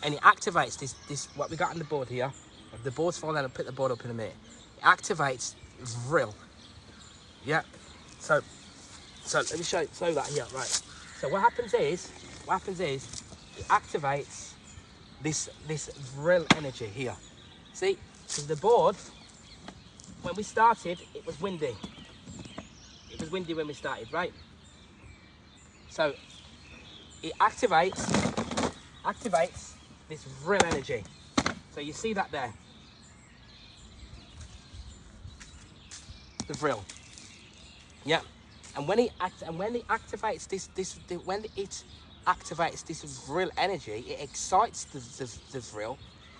S6: And it activates this what we got on the board here. The board's falling down, I'll put the board up in a minute. It activates Vril. Yeah. So let me show that here, right. So what happens is it activates this Vril energy here. See? Because the board, when we started, it was windy. It was windy when we started, right? So it activates this Vril energy. So you see that there. The Vril. Yeah. And when it activates this Vril energy, it excites the Vril,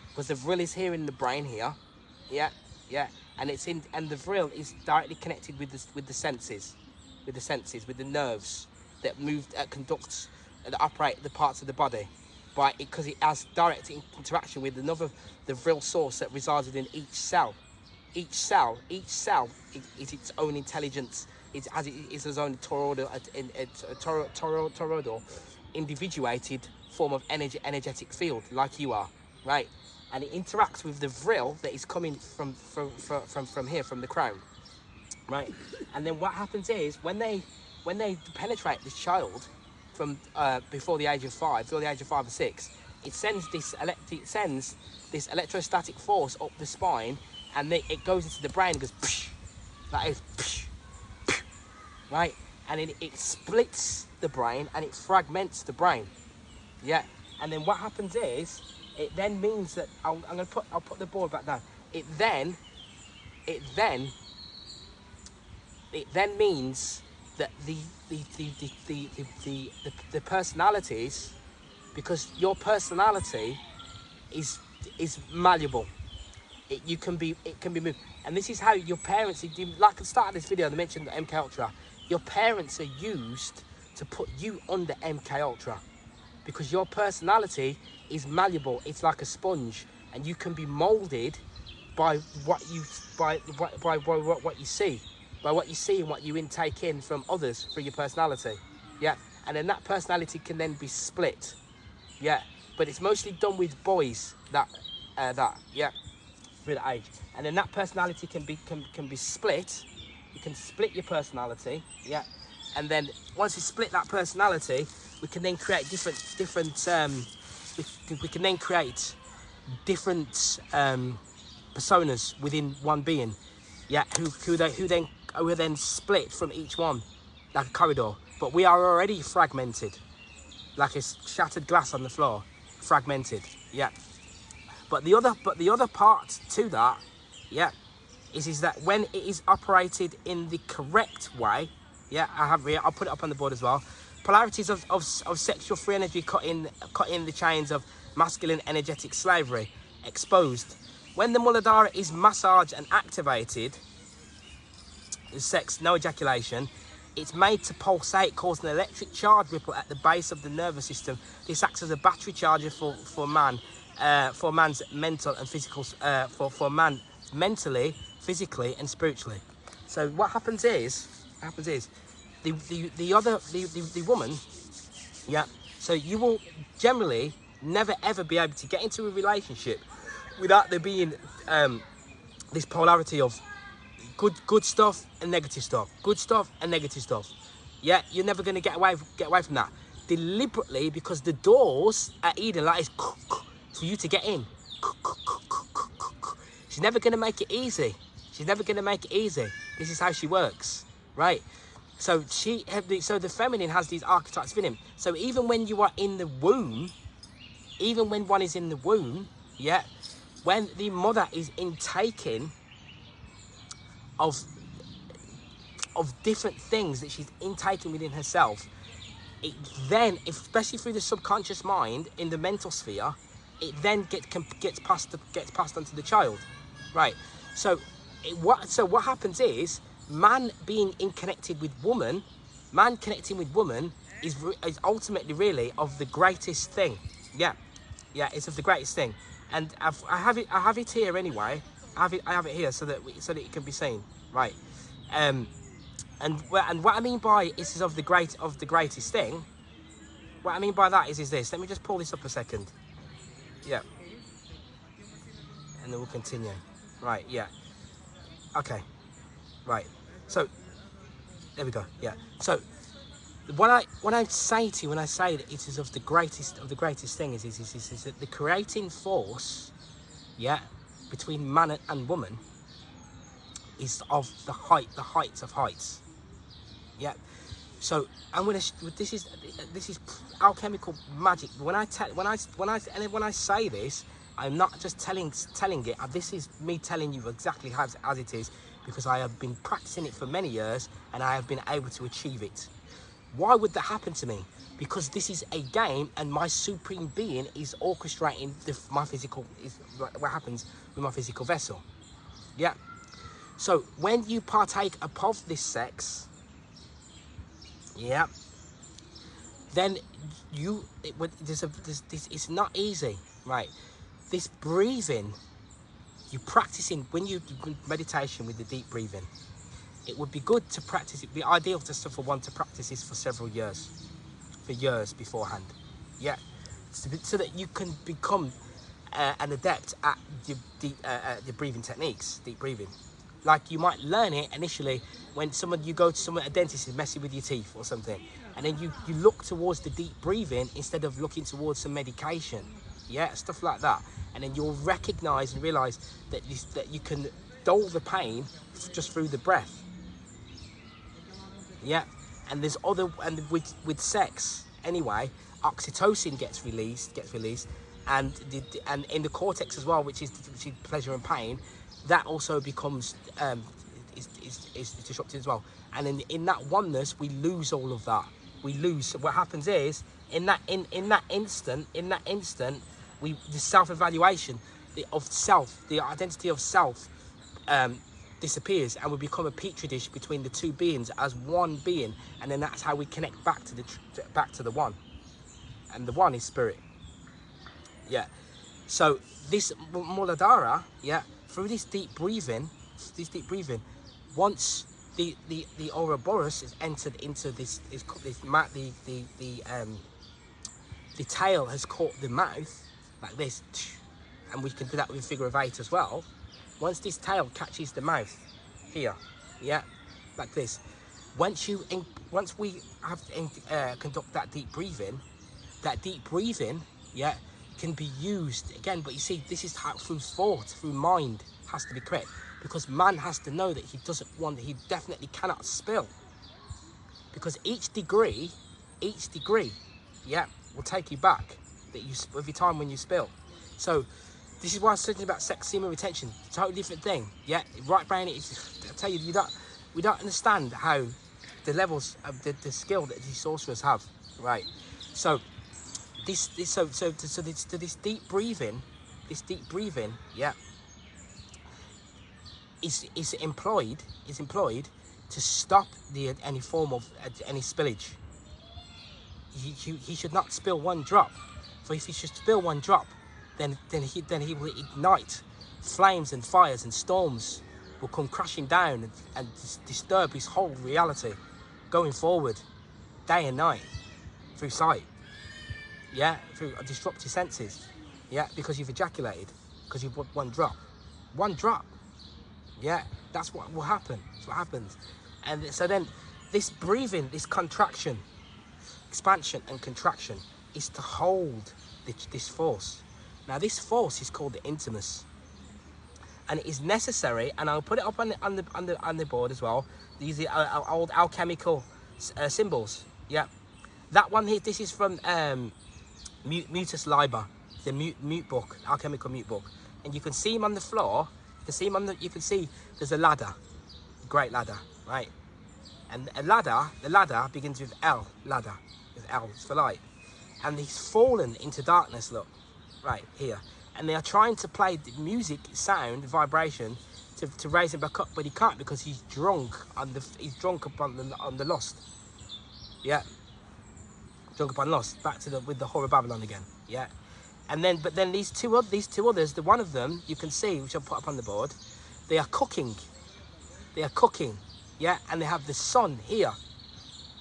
S6: because the Vril is here in the brain here. Yeah. And the Vril is directly connected with the senses, with the nerves that conducts and operate the parts of the body. Because it has direct interaction with the Vril source that resides within each cell. Each cell is its own intelligence. It has its own toroidal, individuated form of energetic field, like you are, right? And it interacts with the Vril that is coming from here, from the crown, right? And then what happens is when they penetrate this child from before the age of 5 or 6, it sends this electrostatic force up the spine, and then it goes into the brain and goes psh, that is psh, psh, right? And it splits the brain and it fragments the brain, yeah. And then what happens is it then means that I'll put the board back down. It then means that the personalities, because your personality is malleable. It can be moved, and this is how your parents. Like at the start of this video, I mentioned MK Ultra. Your parents are used to put you under MK Ultra, because your personality is malleable. It's like a sponge, and you can be molded by what you see. By what you see and what you intake in from others through your personality, yeah. And then that personality can then be split, yeah. But it's mostly done with boys that yeah, through the age. And then that personality can be split. You can split your personality, yeah. And then once you split that personality, we can then create different we can then create different personas within one being, yeah. Who then split from each one like a corridor. But we are already fragmented, like a shattered glass on the floor, fragmented, yeah. But the other part to that, yeah, is that when it is operated in the correct way, yeah, I'll put it up on the board as well. Polarities of sexual free energy cut in the chains of masculine energetic slavery exposed. When the Muladhara is massaged and activated, sex, no ejaculation, it's made to pulsate, causing an electric charge ripple at the base of the nervous system. This acts as a battery charger for man's mental and physical, for man mentally, physically and spiritually. So what happens is the woman, yeah. So you will generally never ever be able to get into a relationship without there being this polarity of good stuff and negative stuff, good stuff and negative stuff. Yeah, you're never going to get away from that deliberately, because the doors at Eden Light is for you to get in. She's never going to make it easy. She's never going to make it easy. This is how she works, right? So the feminine has these archetypes within him. So even when you are in the womb, even when one is in the womb, yeah, when the mother is intaking of different things that she's intaking within herself, it then, especially through the subconscious mind in the mental sphere, it then gets passed on to the child, right? So what happens is, man being connected with woman, man connecting with woman is ultimately really of the greatest thing. Yeah, it's of the greatest thing. And I have it here anyway. I have it here so that it can be seen, right? And what I mean by this is of the greatest thing. What I mean by that is this. Let me just pull this up a second. Yeah. And then we'll continue. Right. Yeah. Okay. Right. So there we go. Yeah. So when I say to you, when I say that it is of the greatest thing is that the creating force, yeah, between man and woman is of the heights of heights. Yeah. So I'm gonna. This is alchemical magic. When I say this, I'm not just telling it. This is me telling you exactly as it is, because I have been practicing it for many years and I have been able to achieve it. Why would that happen to me? Because this is a game, and my supreme being is orchestrating what happens with my physical vessel. Yeah. So when you partake of this sex, yeah, then it's not easy, right? This breathing, you practicing when you do meditation with the deep breathing. It would be good to practice. It'd be ideal for one to practice this for several years, beforehand. Yeah, so that you can become an adept at the breathing techniques, deep breathing. Like you might learn it initially when you go to a dentist is messing with your teeth or something, and then you look towards the deep breathing instead of looking towards some medication. Yeah, stuff like that, and then you'll recognise and realise that you can dull the pain just through the breath. Yeah, and there's with sex anyway, oxytocin gets released, and in the cortex as well, which is pleasure and pain, that also becomes is disrupted as well. And in that oneness, we lose all of that. We lose. What happens is in that instant, the self-evaluation of self, the identity of self, disappears, and we become a petri dish between the two beings as one being, and then that's how we connect back to the one, and the one is spirit. Yeah. So this Muladhara, yeah, through this deep breathing, once the Ouroboros is entered into the tail has caught the mouth like this, and we can do that with figure of 8 as well. Once this tail catches the mouth here, yeah, like this. Once we have conduct that deep breathing, yeah, can be used again. But you see, this is how through thought, through mind, has to be correct, because man has to know that he definitely cannot spill, because each degree, yeah, will take you back every time when you spill. So this is why I was talking about sex, semen retention. Totally different thing. Yeah, right brain. I tell you, we don't understand how the levels of the skill that these sorcerers have. Right. So this deep breathing, yeah, is employed to stop any form of any spillage. He should not spill one drop. For if he should spill one drop, then he will ignite flames and fires and storms will come crashing down and disturb his whole reality going forward, day and night, through sight, yeah, through disrupt your senses, yeah, because you've ejaculated, because you've one drop, yeah, that's what will happen, that's what happens. And so then this breathing, this contraction, expansion and contraction is to hold this force. Now this force is called the intimus, and it is necessary, and I'll put it up on the board as well. These are old alchemical symbols. Yeah, that one here. This is from Mutus Liber, the mute book, alchemical mute book, and you can see him on the floor. You can see him on the. You can see there's a ladder, a great ladder, right? And a ladder. The ladder begins with L. Ladder with L. It's for light, and he's fallen into darkness. Look, right here. And they are trying to play the music, sound, vibration to raise him back up, but he can't because he's drunk upon the lust. Yeah, drunk upon lust. Back to with the whore of Babylon again. Yeah, and then but then these two others, the one of them you can see, which I'll put up on the board, they are cooking. They are cooking. Yeah, and they have the sun here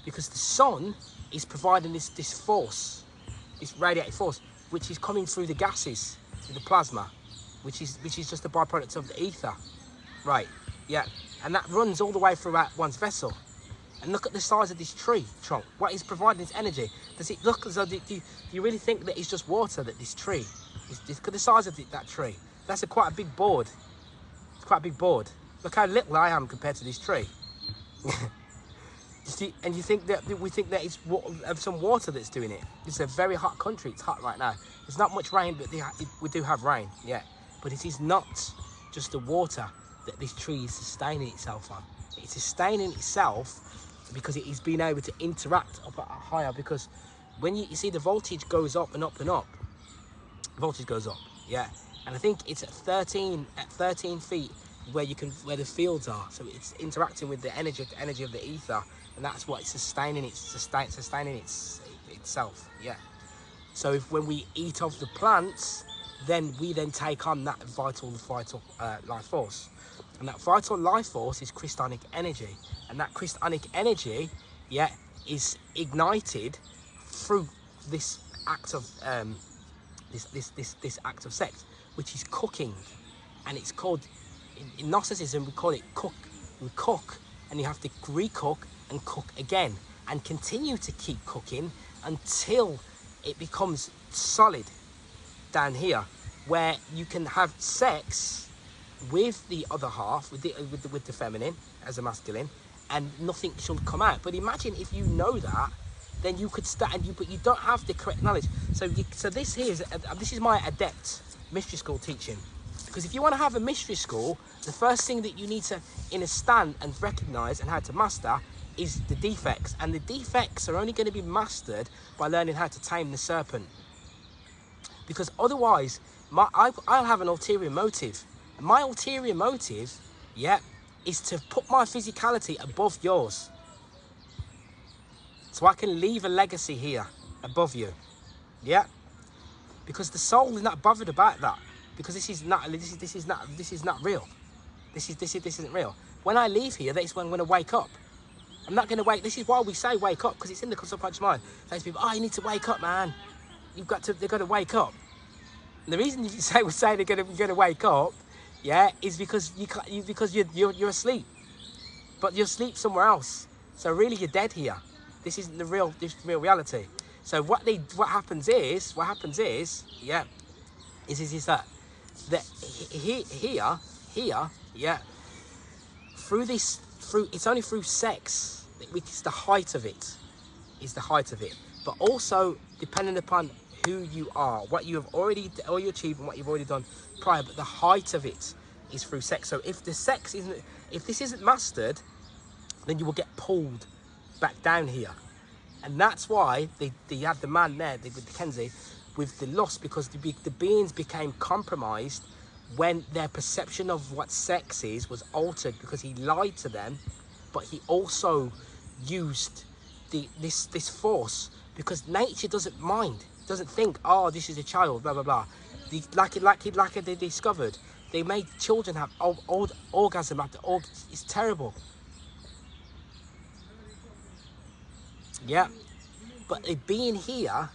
S6: because the sun is providing this force, this radiated force, which is coming through the gases. The plasma, which is just a byproduct of the ether, right? Yeah, and that runs all the way throughout one's vessel. And look at the size of this tree trunk. What is providing this energy? Does it look as though do you really think that it's just water? That this tree, look at the size of that tree. That's quite a big board. It's quite a big board. Look how little I am compared to this tree. And you think that we think that it's some water that's doing it. It's a very hot country. It's hot right now. There's not much rain, but we do have rain, yeah. But it is not just the water that this tree is sustaining itself on. It's sustaining itself because it is being able to interact up at a higher. Because when you see the voltage goes up and up and up, voltage goes up, yeah. And I think it's at 13 feet where the fields are. So it's interacting with the energy of the ether. And that's what it's sustaining. It's sustaining itself. Yeah. So when we eat of the plants, then we take on that vital life force, and that vital life force is Christonic energy, and that Christonic energy, yeah, is ignited through this act of this act of sex, which is cooking, and it's called in Gnosticism we call it cook. We cook, and you have to recook and cook again and continue to keep cooking until it becomes solid down here, where you can have sex with the other half, with the feminine as a masculine, and nothing should come out. But imagine if you know that, then you could start, but you don't have the correct knowledge. So this here is this is my adept mystery school teaching. Because if you want to have a mystery school, the first thing that you need to understand and recognize and how to master is the defects. And the defects are only going to be mastered by learning how to tame the serpent. Because otherwise, I'll have an ulterior motive. And my ulterior motive, yeah, is to put my physicality above yours. So I can leave a legacy here above you. Yeah? Because the soul is not bothered about that. Because this is not real. This isn't real. When I leave here, that's when I'm going to wake up. I'm not going to wake. This is why we say wake up, because it's in the subconscious mind. Those people, oh, you need to wake up, man. They've got to wake up. And the reason we say they're going to wake up, yeah, is because you're asleep, but you're asleep somewhere else. So really, you're dead here. This isn't the real reality. So what happens is, yeah, is that here, yeah, it's only through sex, which is the height of it, but also depending upon who you are, what you have already achieved and what you've already done prior, but the height of it is through sex. So if this isn't mastered, then you will get pulled back down here. And that's why they had the man there with Kinsey with the lust, because the beings became compromised when their perception of what sex is was altered, because he lied to them, but he also used this force, because nature doesn't mind, doesn't think, oh, this is a child, blah blah blah. Like they discovered, They made children have old orgasm after orgasm. It's terrible. Yeah. But being here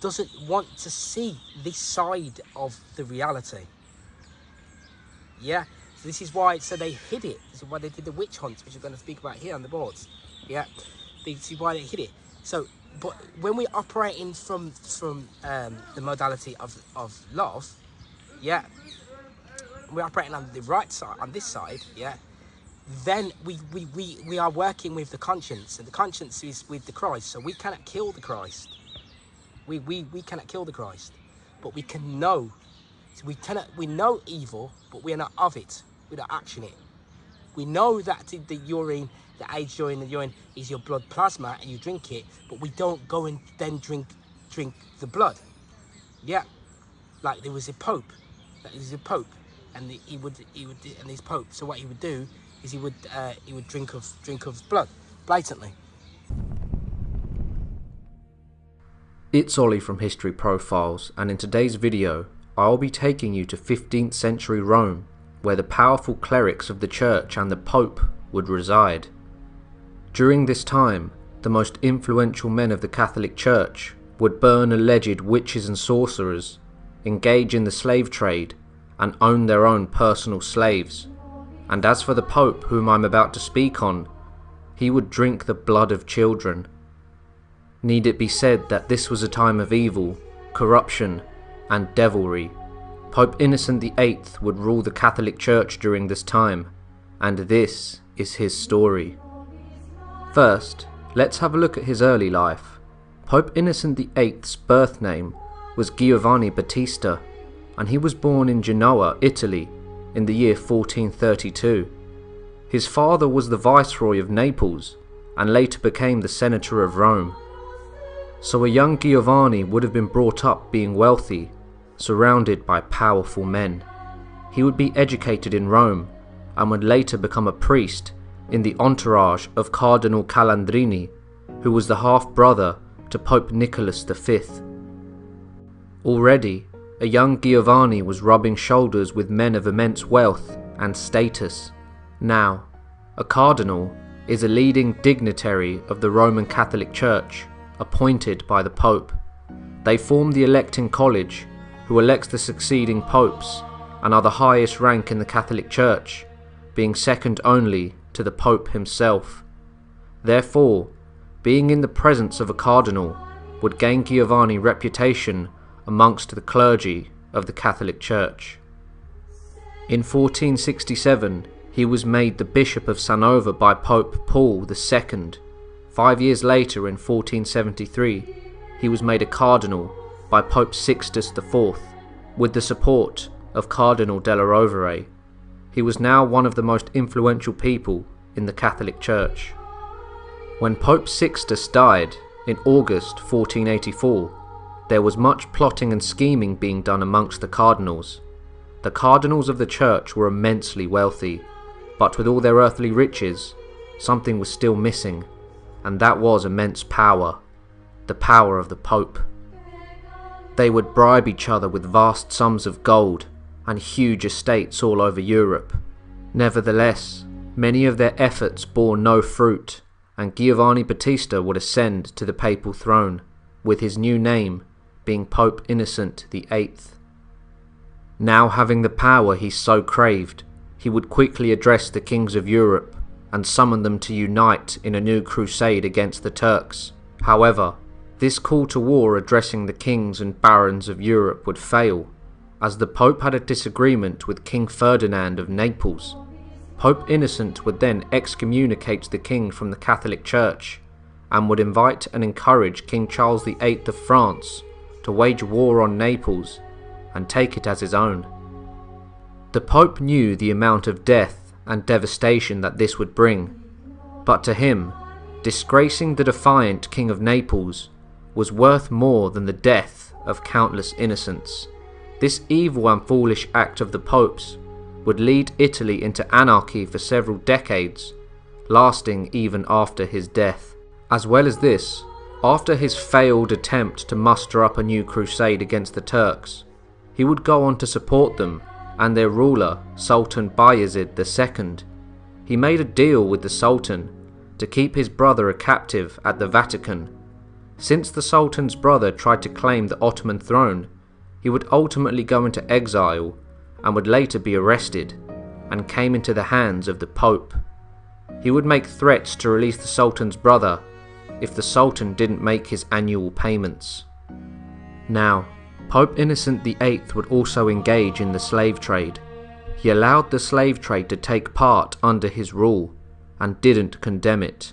S6: doesn't want to see this side of the reality. Yeah. So this is why, so they hid it. This is why they did the witch hunts, which we're going to speak about here on the boards. Yeah. This is why they hid it. So, but when we're operating from the modality of love, yeah, we're operating on the right side, on this side, yeah, then we are working with the conscience, and the conscience is with the Christ. So we cannot kill the Christ. We cannot kill the Christ, but we can know. So we know evil, but we are not of it. We don't action it. We know that the urine, the aged urine, the urine is your blood plasma, and you drink it, but we don't go and then drink the blood. Yeah, like there was a pope. And he would and his pope. So what he would do is he would drink of blood, blatantly.
S11: It's Ollie from History Profiles, and in today's video, I'll be taking you to 15th century Rome, where the powerful clerics of the church and the Pope would reside. During this time, the most influential men of the Catholic Church would burn alleged witches and sorcerers, engage in the slave trade, and own their own personal slaves. And as for the Pope, whom I'm about to speak on, he would drink the blood of children. Need it be said that this was a time of evil, corruption, and devilry. Pope Innocent VIII would rule the Catholic Church during this time, and this is his story. First, let's have a look at his early life. Pope Innocent VIII's birth name was Giovanni Battista, and he was born in Genoa, Italy, in the year 1432. His father was the Viceroy of Naples, and later became the Senator of Rome. So a young Giovanni would have been brought up being wealthy, surrounded by powerful men. He would be educated in Rome, and would later become a priest in the entourage of Cardinal Calandrini, who was the half-brother to Pope Nicholas V. Already, a young Giovanni was rubbing shoulders with men of immense wealth and status. Now, a cardinal is a leading dignitary of the Roman Catholic Church, appointed by the Pope. They form the electing college, who elects the succeeding popes, and are the highest rank in the Catholic Church, being second only to the Pope himself. Therefore, being in the presence of a cardinal would gain Giovanni reputation amongst the clergy of the Catholic Church. In 1467, he was made the Bishop of Sanova by Pope Paul II. 5 years later, in 1473, he was made a cardinal by Pope Sixtus IV, with the support of Cardinal della Rovere. He was now one of the most influential people in the Catholic Church. When Pope Sixtus died in August 1484, there was much plotting and scheming being done amongst the cardinals. The cardinals of the church were immensely wealthy, but with all their earthly riches, something was still missing, and that was immense power, the power of the Pope. They would bribe each other with vast sums of gold and huge estates all over Europe. Nevertheless, many of their efforts bore no fruit, and Giovanni Battista would ascend to the papal throne, with his new name being Pope Innocent VIII. Now having the power he so craved, he would quickly address the kings of Europe and summon them to unite in a new crusade against the Turks. However, this call to war addressing the kings and barons of Europe would fail, as the Pope had a disagreement with King Ferdinand of Naples. Pope Innocent would then excommunicate the king from the Catholic Church, and would invite and encourage King Charles VIII of France to wage war on Naples and take it as his own. The Pope knew the amount of death and devastation that this would bring, but to him, disgracing the defiant King of Naples was worth more than the death of countless innocents. This evil and foolish act of the Pope's would lead Italy into anarchy for several decades, lasting even after his death. As well as this, after his failed attempt to muster up a new crusade against the Turks, he would go on to support them and their ruler, Sultan Bayezid II. He made a deal with the Sultan to keep his brother a captive at the Vatican. Since the Sultan's brother tried to claim the Ottoman throne, he would ultimately go into exile and would later be arrested and came into the hands of the Pope. He would make threats to release the Sultan's brother if the Sultan didn't make his annual payments. Now, Pope Innocent VIII would also engage in the slave trade. He allowed the slave trade to take part under his rule and didn't condemn it.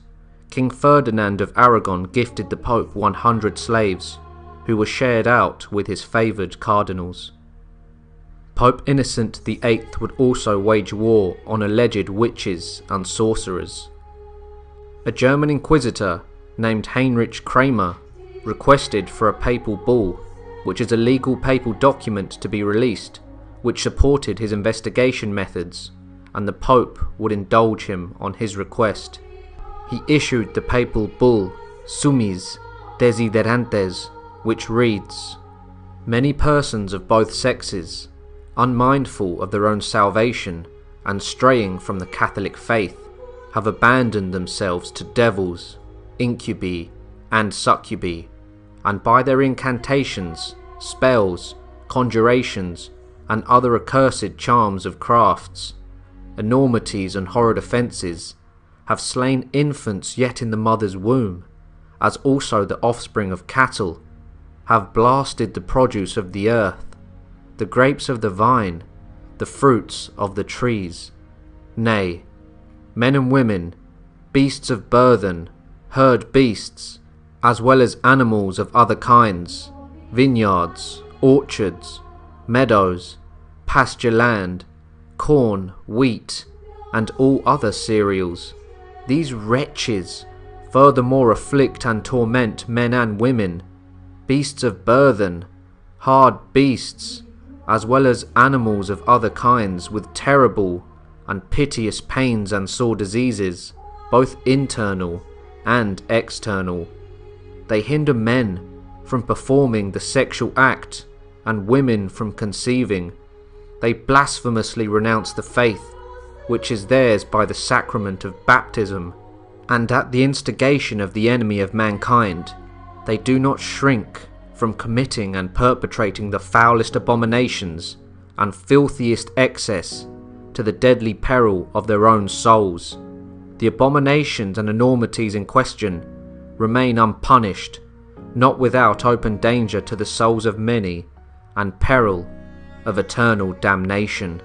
S11: King Ferdinand of Aragon gifted the Pope 100 slaves, who were shared out with his favoured cardinals. Pope Innocent VIII would also wage war on alleged witches and sorcerers. A German inquisitor named Heinrich Kramer requested for a papal bull, which is a legal papal document to be released, which supported his investigation methods, and the Pope would indulge him on his request. He issued the papal bull Summis Desiderantes, which reads, "Many persons of both sexes, unmindful of their own salvation and straying from the Catholic faith, have abandoned themselves to devils, incubi, and succubi, and by their incantations, spells, conjurations, and other accursed charms of crafts, enormities and horrid offences, have slain infants yet in the mother's womb, as also the offspring of cattle, have blasted the produce of the earth, the grapes of the vine, the fruits of the trees, nay, men and women, beasts of burthen, herd beasts, as well as animals of other kinds, vineyards, orchards, meadows, pasture land, corn, wheat, and all other cereals. These wretches furthermore afflict and torment men and women, beasts of burthen, hard beasts, as well as animals of other kinds, with terrible and piteous pains and sore diseases, both internal and external. They hinder men from performing the sexual act and women from conceiving. They blasphemously renounce the faith which is theirs by the sacrament of baptism, and at the instigation of the enemy of mankind, they do not shrink from committing and perpetrating the foulest abominations and filthiest excess to the deadly peril of their own souls. The abominations and enormities in question remain unpunished, not without open danger to the souls of many and peril of eternal damnation."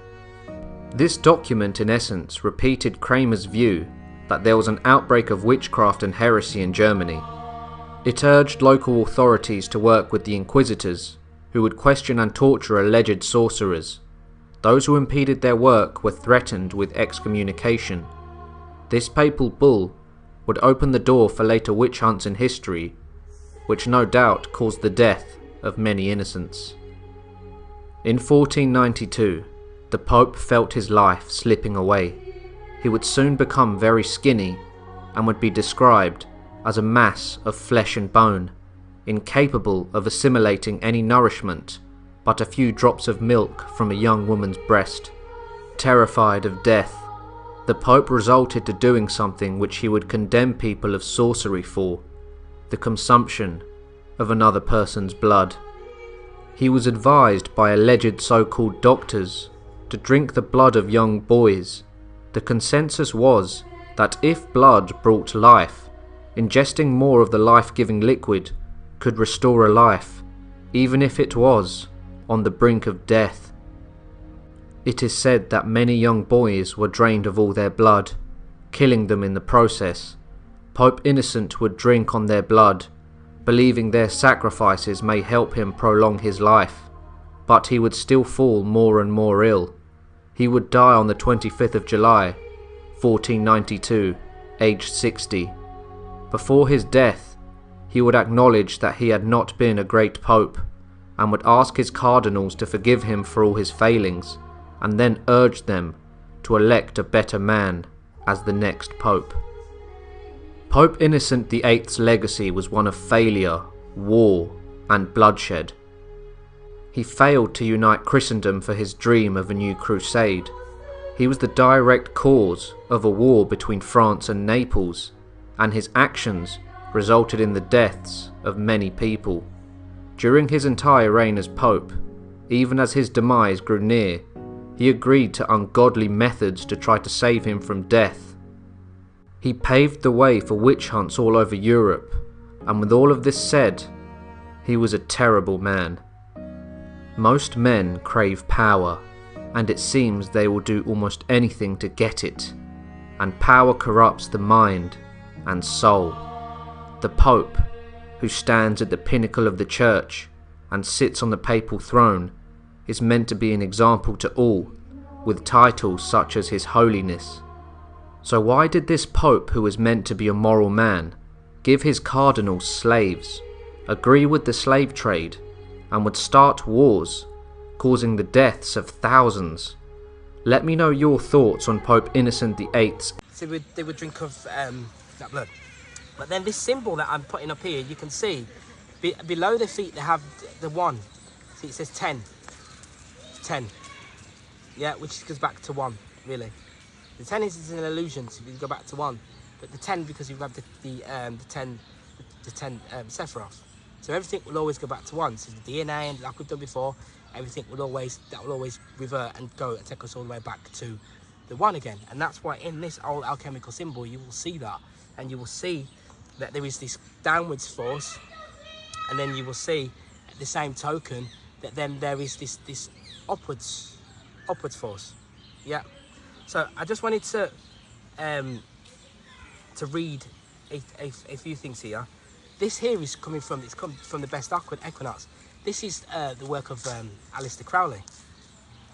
S11: This document in essence repeated Kramer's view that there was an outbreak of witchcraft and heresy in Germany. It urged local authorities to work with the inquisitors, who would question and torture alleged sorcerers. Those who impeded their work were threatened with excommunication. This papal bull would open the door for later witch hunts in history, which no doubt caused the death of many innocents. In 1492, the Pope felt his life slipping away. He would soon become very skinny and would be described as a mass of flesh and bone, incapable of assimilating any nourishment but a few drops of milk from a young woman's breast. Terrified of death, the Pope resorted to doing something which he would condemn people of sorcery for: the consumption of another person's blood. He was advised by alleged so-called doctors to drink the blood of young boys. The consensus was that if blood brought life, ingesting more of the life-giving liquid could restore a life, even if it was on the brink of death. It is said that many young boys were drained of all their blood, killing them in the process. Pope Innocent would drink on their blood, believing their sacrifices may help him prolong his life, but he would still fall more and more ill. He would die on the 25th of July, 1492, aged 60. Before his death, he would acknowledge that he had not been a great pope, and would ask his cardinals to forgive him for all his failings, and then urge them to elect a better man as the next pope. Pope Innocent VIII's legacy was one of failure, war, and bloodshed. He failed to unite Christendom for his dream of a new crusade. He was the direct cause of a war between France and Naples, and his actions resulted in the deaths of many people. During his entire reign as Pope, even as his demise grew near, he agreed to ungodly methods to try to save him from death. He paved the way for witch hunts all over Europe, and with all of this said, he was a terrible man. Most men crave power, and it seems they will do almost anything to get it, and power corrupts the mind and soul. The Pope, who stands at the pinnacle of the Church and sits on the papal throne, is meant to be an example to all, with titles such as His Holiness. So why did this Pope, who was meant to be a moral man, give his cardinals slaves, agree with the slave trade, and would start wars, causing the deaths of thousands? Let me know your thoughts on Pope Innocent VIII's.
S6: So they would drink of that blood. But then this symbol that I'm putting up here, you can see below the feet they have the 1. See, it says 10. 10. Yeah, which goes back to 1, really. The 10 is an illusion, so you go back to 1. But the 10, because you have the 10 Sephiroth. So everything will always go back to 1. So the DNA, and like we've done before, everything will always revert and go and take us all the way back to the 1 again. And that's why in this old alchemical symbol you will see that, and you will see that there is this downwards force, and then you will see at the same token that then there is this upwards force. Yeah. So I just wanted to read a few things here. This here is coming from the best equinox. This is the work of Aleister Crowley.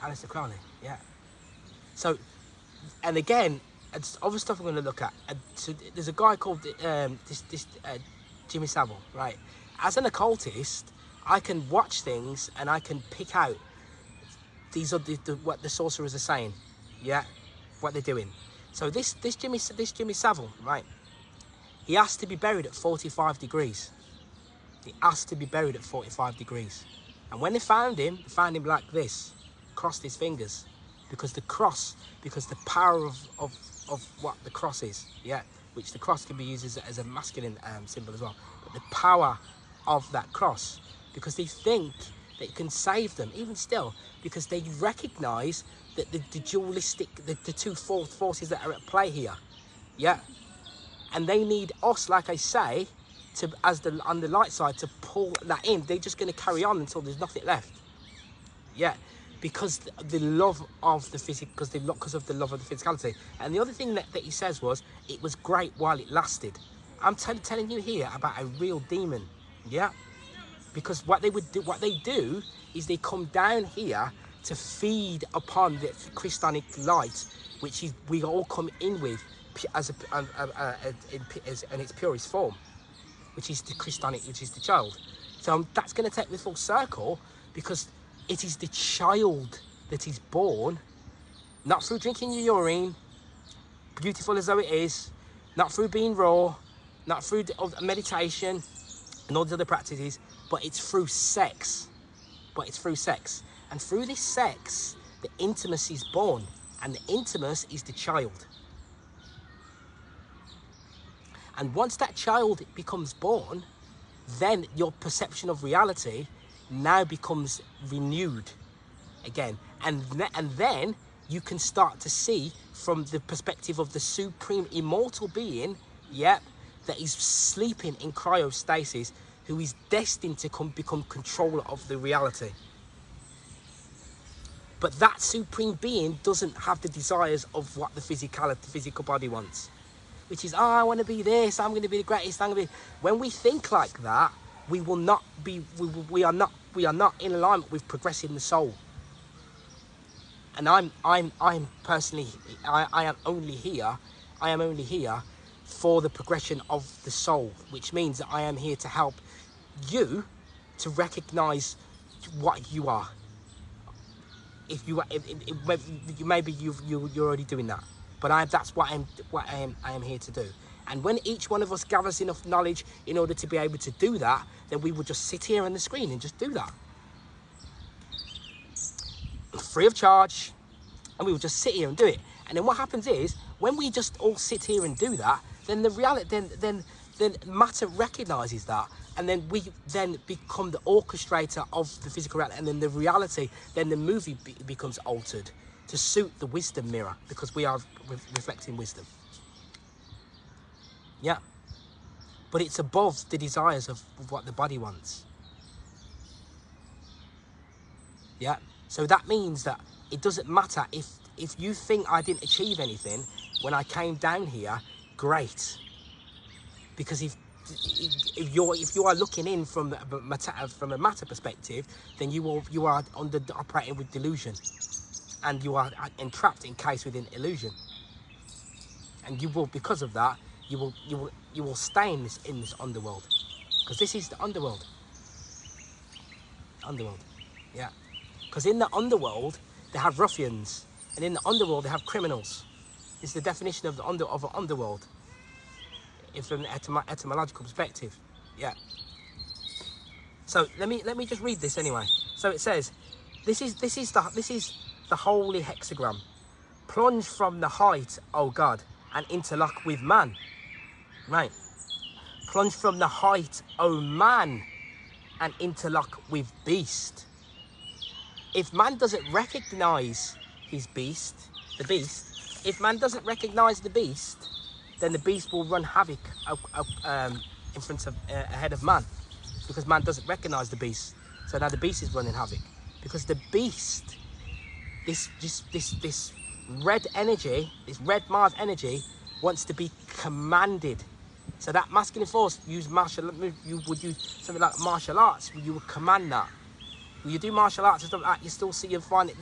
S6: Aleister Crowley, yeah. So, and again, it's other stuff I'm going to look at. So there's a guy called Jimmy Savile, right? As an occultist, I can watch things and I can pick out these are what the sorcerers are saying, yeah, what they're doing. So this Jimmy Savile, right? He asked to be buried at 45 degrees. He asked to be buried at 45 degrees. And when they found him like this, crossed his fingers, because the power of what the cross is, yeah, which the cross can be used as a masculine symbol as well. But the power of that cross, because they think that it can save them, even still, because they recognise that the dualistic, the two forces that are at play here, yeah. And they need us, like I say, to on the light side, to pull that in. They're just going to carry on until there's nothing left. Yeah, because the love of the because of the love of the physicality. And the other thing that he says was, it was great while it lasted. I'm telling you here about a real demon. Yeah, because what they do is they come down here to feed upon the Christonic light, which is we all come in with in its purest form, which is the Christonic, which is the child. So that's going to take me full circle, because it is the child that is born, not through drinking your urine, beautiful as though it is, not through being raw, not through meditation and all the other practices, but it's through sex. And through this sex, the intimacy is born, and the intimus is the child. And once that child becomes born, then your perception of reality now becomes renewed again. And then you can start to see from the perspective of the supreme immortal being, yep, that is sleeping in cryostasis, who is destined to become controller of the reality. But that supreme being doesn't have the desires of what the physical body wants, which is, oh, I want to be this, I'm going to be the greatest, I'm going to be. When we think like that, we will not be. We are not in alignment with progressing the soul. And I'm personally, I am only here for the progression of the soul, which means that I am here to help you to recognize what you are. If you are, maybe you're already doing that, but that's what I am here to do. And when each one of us gathers enough knowledge in order to be able to do that, then we will just sit here on the screen and just do that. free of charge, and we will just sit here and do it. And then what happens is, when we just all sit here and do that, then the reality, then matter recognises that, and then we then become the orchestrator of the physical reality, and then the reality, then the movie becomes altered to suit the wisdom mirror, because we are reflecting wisdom. Yeah. But it's above the desires of what the body wants. Yeah. So that means that it doesn't matter if you think I didn't achieve anything when I came down here, great. Because if you are looking in from a matter perspective, then you are operating with delusion, and you are entrapped, encased within illusion. And you will, because of that, you will stay in this underworld, because this is the underworld. Underworld, yeah. Because in the underworld they have ruffians, and in the underworld they have criminals. This is the definition of an underworld, from an etymological perspective, yeah. So let me just read this anyway. So it says, this is the holy hexagram. Plunge from the height, O God, and interlock with man. Right. Plunge from the height, O man, and interlock with beast. If man doesn't recognise his beast, if man doesn't recognise the beast, then the beast will run havoc in front of ahead of man, because man doesn't recognise the beast. So now the beast is running havoc, because the beast, this red energy, this red Mars energy, wants to be commanded. So that masculine force, you would use something like martial arts, you would command that. When you do martial arts and stuff like that, you still see, you find it,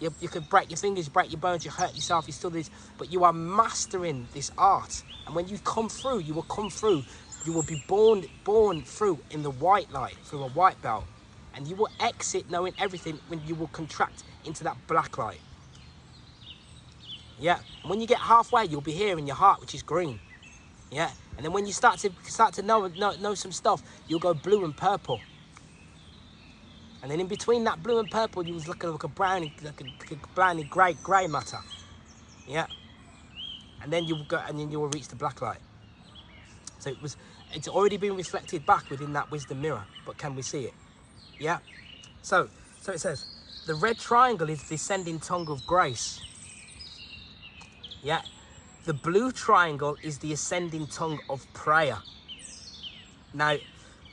S6: you could break your fingers, break your bones, you hurt yourself, you still do this, but you are mastering this art. And when you come through, you will be born through in the white light, through a white belt. And you will exit knowing everything when you will contract into that black light. Yeah, and when you get halfway, you'll be here in your heart, which is green. Yeah, and then when you start to know some stuff, you'll go blue and purple. And then in between that blue and purple, you was looking like a browny grey matter. Yeah. And then you will go, and then you will reach the black light. So it's already been reflected back within that wisdom mirror, but can we see it? Yeah. So it says, the red triangle is the descending tongue of grace. Yeah. The blue triangle is the ascending tongue of prayer. Now,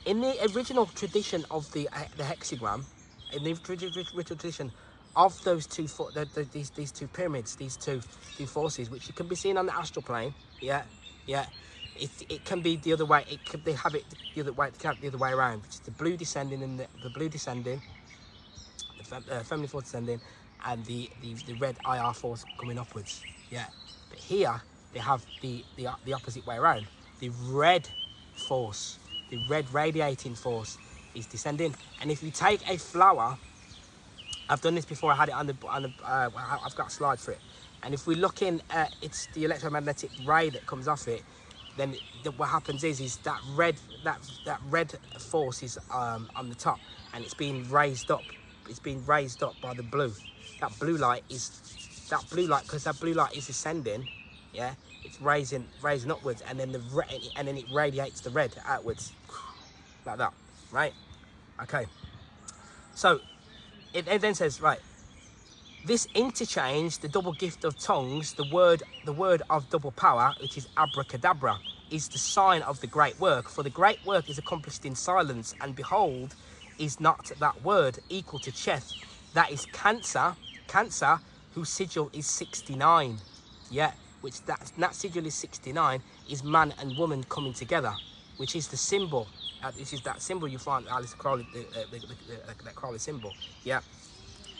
S6: in the original tradition of the hexagram, in the original tradition of those these two pyramids, these two forces, which can be seen on the astral plane, yeah, it can be the other way. They have it the other way around, which is the blue descending and the blue descending, the feminine force descending, and the red IR force coming upwards, yeah. But here they have the opposite way around. The red force, the red radiating force, is descending. And if you take a flower, I've done this before. I had it on the I've got a slide for it. And if we look in, it's the electromagnetic ray that comes off it. Then what happens is that red force is on the top, and it's being raised up. It's being raised up by the blue. That blue light, because that blue light is ascending. Yeah, it's raising upwards, and then it radiates the red outwards, like that, right? Okay. So it then says, right, this interchange, the double gift of tongues, the word of double power, which is Abracadabra, is the sign of the great work. For the great work is accomplished in silence, and behold, is not that word equal to Cheth? That is Cancer, whose sigil is 69. Yeah, which that sigil is 69, is man and woman coming together, which is the symbol. This is that symbol you find Alice Crowley, that Crowley symbol. Yeah,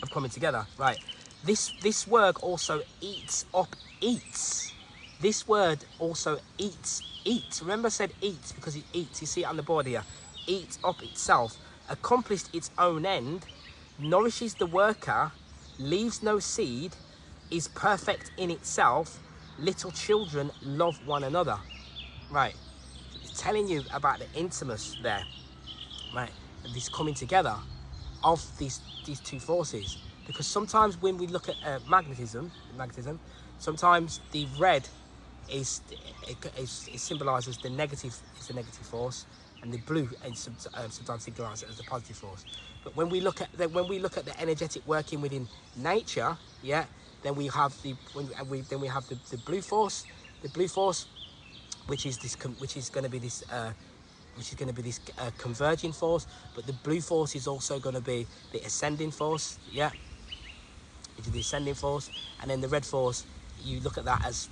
S6: of coming together. Right. This word also eats. This word also eats. Remember I said eats because it eats. You see it on the board here. Eats up itself. Accomplished its own end. Nourishes the worker. Leaves no seed. Is perfect in itself. Little children love one another. Right. It's telling you about the intimacy there. Right. This coming together of these two forces. Because sometimes when we look at magnetism, sometimes the red is symbolised as the negative, force, and the blue is sometimes symbolised as the positive force. But when we look at the energetic working within nature, yeah, then we have the blue force, which is going to be this converging force. But the blue force is also going to be the ascending force, yeah, which is the ascending force, and then the red force, you look at that as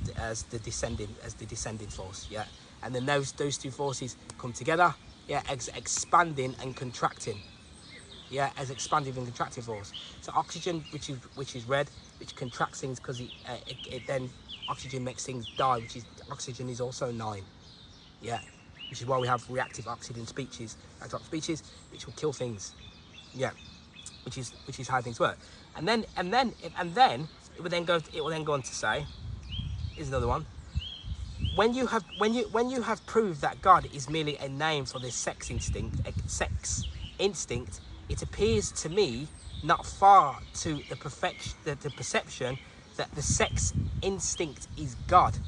S6: the descending force, yeah. And then those two forces come together, yeah, expanding and contracting, yeah, as expanding and contracting force. So oxygen, which is red, which contracts things because it then oxygen makes things die, which is oxygen is also 9, yeah, which is why we have reactive oxygen species, which will kill things, yeah, which is how things work. And then it will then go on to say, here's another one. When you have proved that God is merely a name for the sex instinct, it appears to me not far to the perception that the sex instinct is God.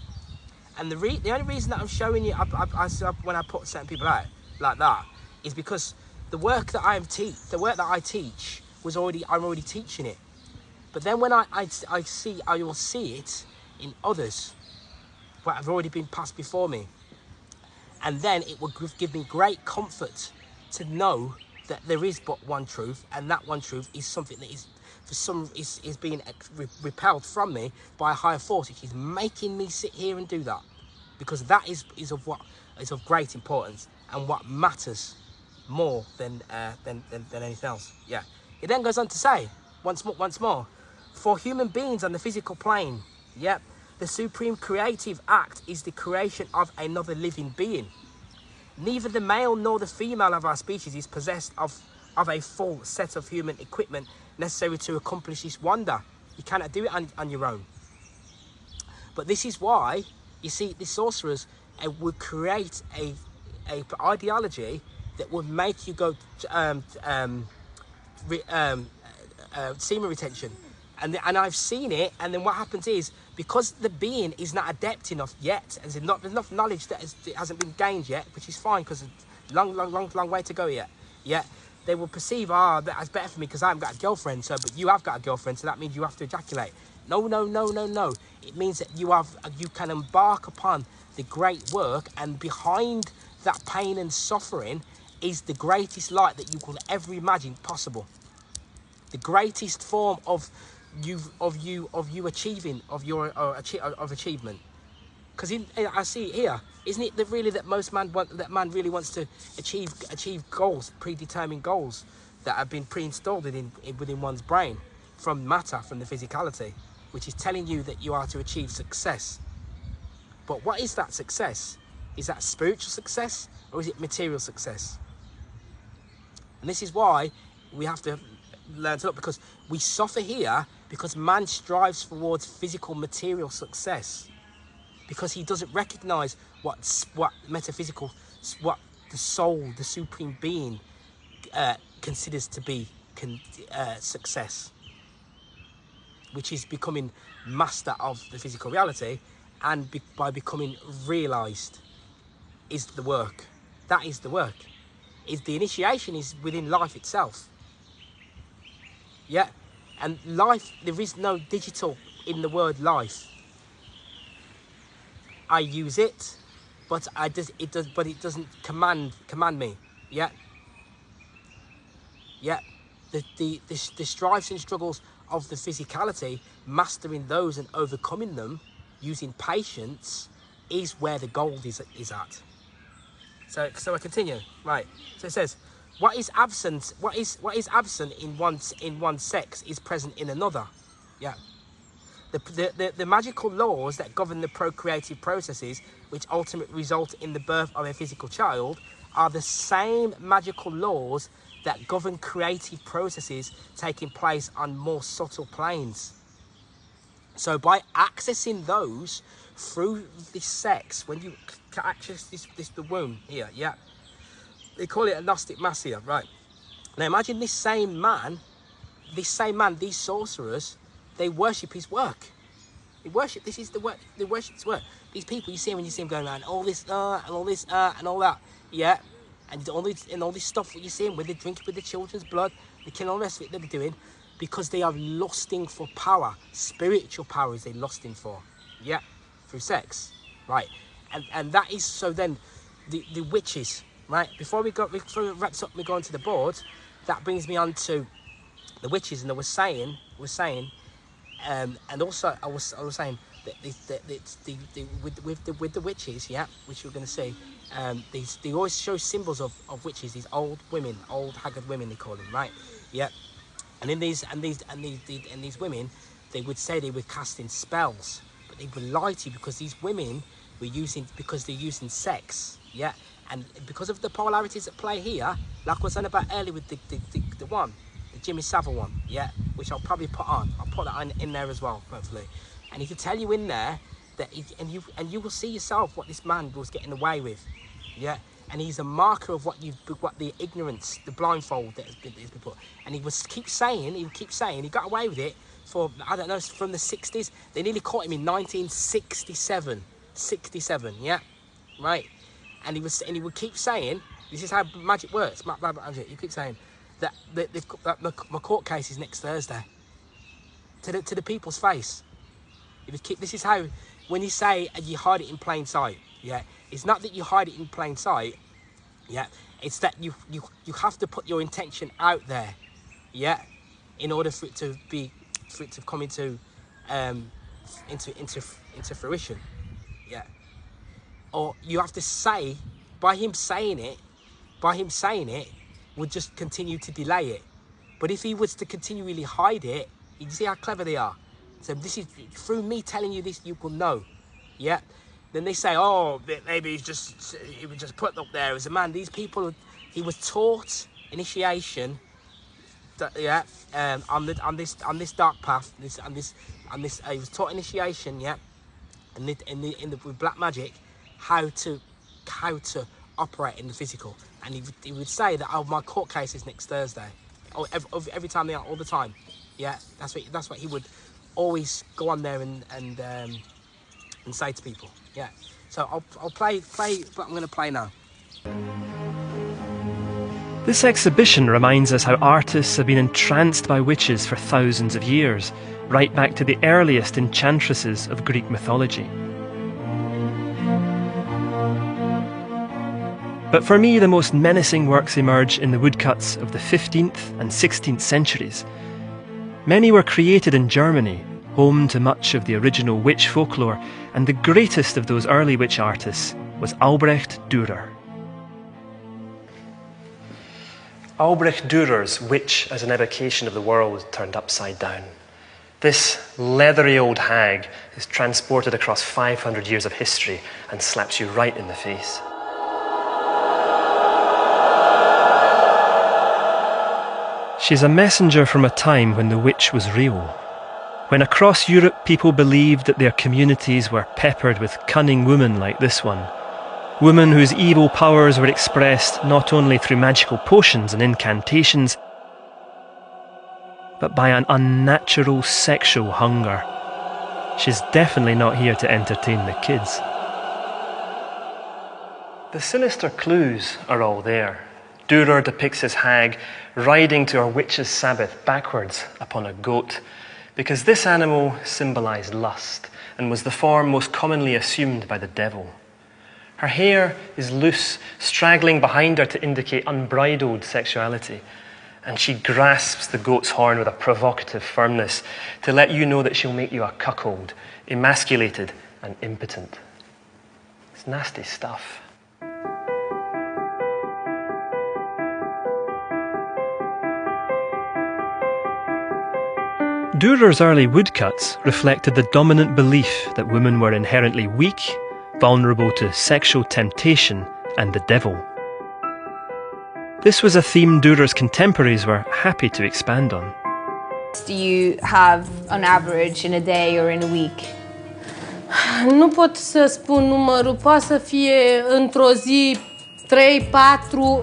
S6: And the only reason that I'm showing you, when I put certain people out like that, is because the work that I teach I'm already teaching it. But then when I will see it in others that have already been passed before me, and then it will give me great comfort to know that there is but one truth, and that one truth is something that is being repelled from me by a higher force, which is making me sit here and do that, because that is of great importance and what matters more than anything else. Yeah. It then goes on to say once more, for human beings on the physical plane, yep, the supreme creative act is the creation of another living being. Neither the male nor the female of our species is possessed of a full set of human equipment necessary to accomplish this wonder. You cannot do it on your own. But this is why, you see, the sorcerers would create a ideology that would make you go semen retention. And I've seen it, and then what happens is, because the being is not adept enough yet, and there's not enough knowledge that hasn't been gained yet, which is fine because it's long way to go yet. Yeah, they will perceive, that's better for me because I haven't got a girlfriend, but you have got a girlfriend, so that means you have to ejaculate. No. It means that you can embark upon the great work, and behind that pain and suffering is the greatest light that you could ever imagine possible. The greatest form of achievement. Because I see it here, isn't it that most man really wants to achieve goals, predetermined goals that have been pre-installed within one's brain from matter, from the physicality, which is telling you that you are to achieve success. But what is that success? Is that spiritual success, or is it material success? And this is why we have to learn to look, because we suffer here because man strives towards physical material success, because he doesn't recognize what metaphysical, what the soul, the supreme being considers to be success, which is becoming master of the physical reality, and by becoming realized is the work. That is the work. The initiation is within life itself. Yeah, and life, there is no digital in the word life. I use it, but it doesn't command me. Yeah. Yeah. The strives and struggles of the physicality, mastering those and overcoming them using patience, is where the gold is at. So I continue. Right. So it says, what is absent in one sex is present in another. Yeah. The magical laws that govern the procreative processes, which ultimately result in the birth of a physical child, are the same magical laws that govern creative processes taking place on more subtle planes. So by accessing those through this sex, when you access the womb here, yeah, they call it a Gnostic mass here, right? Now imagine this same man this same man, these sorcerers, they worship his work. They worship, this is the work, they worship his work. These people, you see them when you see them going around, all this, and all this, and all that, yeah? And all this stuff that you see them with, they drink with the children's blood, they kill all the rest of it that they're doing, because they are lusting for power. Spiritual power is they lusting for, yeah? Through sex, right? And that is, so then, the witches, right? Before it wraps up, we go onto the board, that brings me on to the witches, and I was saying, and also I was saying that with the witches, yeah, which we're going to see, they always show symbols of witches. These old women, old haggard women, they call them, right? Yeah, and in these women, they would say they were casting spells, but they would lie to you because these women were they're using sex, yeah, and because of the polarities at play here, like I was on about earlier with the Jimmy Savile one, yeah, which I'll probably put on. I'll put that in there as well, hopefully. And he can tell you in there that, and you will see yourself what this man was getting away with, yeah. And he's a marker of what the ignorance, the blindfold that has been put. And he would keep saying, he got away with it for, I don't know, from the 60s. They nearly caught him in 1967, yeah, right. And he would keep saying, this is how magic works. You keep saying that my court case is next Thursday. To the people's face. This is how, when you say you hide it in plain sight, yeah, it's not that you hide it in plain sight, yeah, it's that you have to put your intention out there, yeah, in order for it to come into fruition, yeah. Or you have to say, by him saying it would just continue to delay it. But if he was to continually hide it, you see how clever they are. So this is, through me telling you this, you will know, yeah. Then they say, oh, maybe he was just put up there as a man. These people, he was taught initiation, yeah, on this dark path. He was taught initiation, yeah, with black magic, how to operate in the physical. And he would say that, oh, my court case is next Thursday. Oh, every time they are, all the time, yeah. That's what he would always go on there and say to people, yeah. So I'll play what I'm going to play now.
S12: This exhibition reminds us how artists have been entranced by witches for thousands of years, right back to the earliest enchantresses of Greek mythology. But for me, the most menacing works emerge in the woodcuts of the 15th and 16th centuries. Many were created in Germany, home to much of the original witch folklore, and the greatest of those early witch artists was Albrecht Dürer. Albrecht Dürer's Witch as an Evocation of the World turned upside down. This leathery old hag is transported across 500 years of history and slaps you right in the face. She's a messenger from a time when the witch was real, when across Europe people believed that their communities were peppered with cunning women like this one, women whose evil powers were expressed not only through magical potions and incantations, but by an unnatural sexual hunger. She's definitely not here to entertain the kids. The sinister clues are all there. Dürer depicts his hag riding to her witch's Sabbath backwards upon a goat, because this animal symbolised lust and was the form most commonly assumed by the devil. Her hair is loose, straggling behind her to indicate unbridled sexuality, and she grasps the goat's horn with a provocative firmness to let you know that she'll make you a cuckold, emasculated and impotent. It's nasty stuff. Dürer's early woodcuts reflected the dominant belief that women were inherently weak, vulnerable to sexual temptation and the devil. This was a theme Dürer's contemporaries were happy to expand on.
S13: Do you have on average in a day or in a week?
S14: Nu pot să spun numărul, poate să fie într-o zi 3, 4.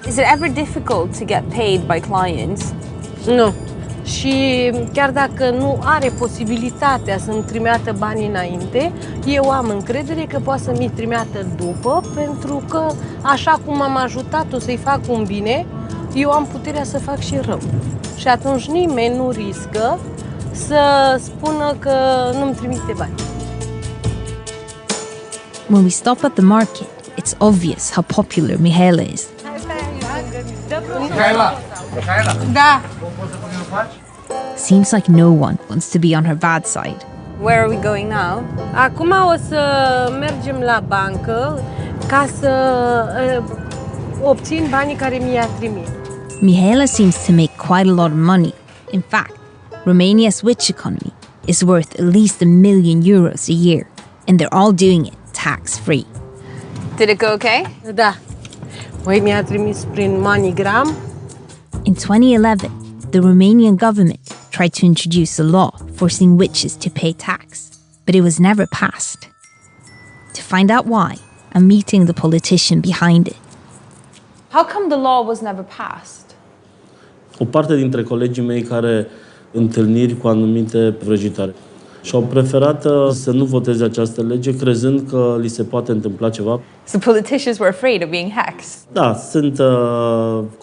S13: Is it ever difficult to get paid by clients?
S14: Nu. Și chiar dacă nu are posibilitatea să-mi trimeată banii înainte, eu am încredere că poate să mi trimeată după, pentru că așa cum am ajutat-o să-i fac un bine, eu am puterea să fac și rău. Și atunci nimeni nu riscă să spună că nu-mi trimite bani.
S15: When we stop at the market, it's obvious how popular Mihaela is.
S14: Da.
S15: Seems like no one wants to be on her bad side.
S13: Where are we going now?
S14: Acum o să mergem la bancă ca să obțin banii care mi-a trimis.
S15: Mihaela seems to make quite a lot of money. In fact, Romania's witch economy is worth at least €1,000,000 a year, and they're all doing it tax-free.
S13: Did it go okay?
S14: Da. Păi mi-a trimis prin MoneyGram.
S15: In 2011, the Romanian government tried to introduce a law forcing witches to pay tax, but it was never passed. To find out why, I'm meeting the politician behind it.
S13: How come the law was never passed?
S16: O parte dintre colegii mei care întâlniri cu anumite vrăjitoare și-au preferat să nu voteze această lege, crezând că li se poate întâmpla ceva.
S13: So politicians were afraid of being hexed?
S16: Da, sunt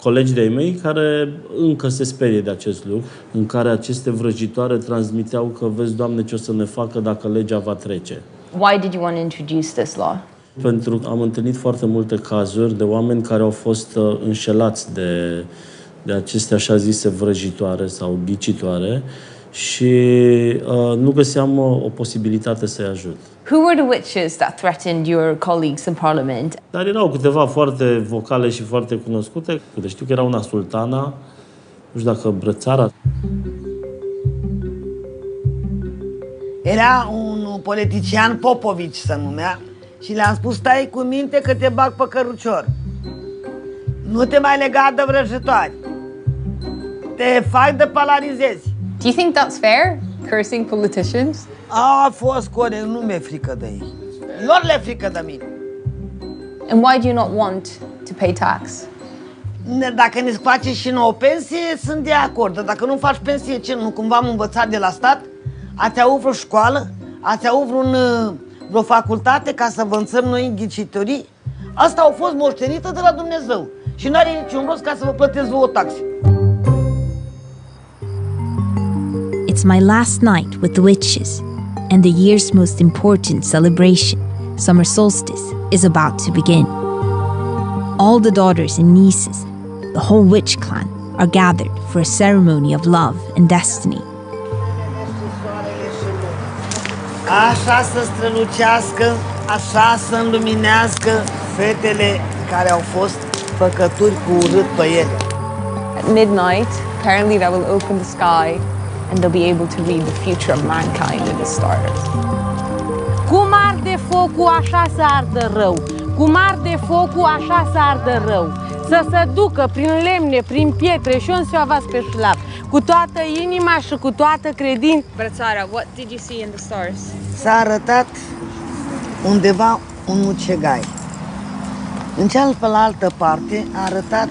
S16: colegi de-ai mei care încă se sperie de acest lucru, în care aceste vrăjitoare transmiteau că, vezi, Doamne, ce o să ne facă dacă legea va trece.
S13: Why did you want to introduce this law?
S16: Pentru că am întâlnit foarte multe cazuri de oameni care au fost înșelați de aceste așa zise vrăjitoare sau ghicitoare și nu găseam o posibilitate să-i ajut.
S13: Who were the witches that threatened your colleagues in Parliament?
S16: Dar erau câteva foarte vocale și foarte cunoscute. Știu că era una sultana, nu știu dacă Brățara.
S17: Era un politician, Popovici se numea, și le-am spus, stai cu minte că te bag pe cărucior. Nu te mai lega de vrăjitoari. Te fac de polarizezi.
S13: Do you think that's fair, cursing politicians?
S17: A fost corect, nu mi-e frică de ei. Lor le frică de mine.
S13: And why do you not want to pay tax?
S17: Dacă ne face și nouă pensie, sunt de acord. Dar dacă nu faci pensie, ce nu? Cumva am învățat de la stat? Ați avut vreo școală? Ați avut vreo facultate ca să învățăm noi în ghicitorii? Asta au fost moștenită de la Dumnezeu. Și nu are niciun rost ca să vă plătesc vouă taxe.
S15: It's my last night with the witches, and the year's most important celebration, summer solstice, is about to begin. All the daughters and nieces, the whole witch clan, are gathered for a ceremony of love and destiny.
S17: Așa să strălucească, așa să înluminească fetele care au fost făcături cu urât pe ele.
S13: At midnight, apparently that will open the sky and they'll be able to read the future of mankind in the stars.
S14: Cum arde focul, așa să ardă rău. Cum arde focul, așa să ardă rău. Să se ducă prin lemne, prin pietre și un seoavați pe șlap. Cu toată inima și cu toată credința.
S13: Brățara, what did you see in the stars?
S17: S-a arătat undeva un mucegai. În cealaltă parte a arătat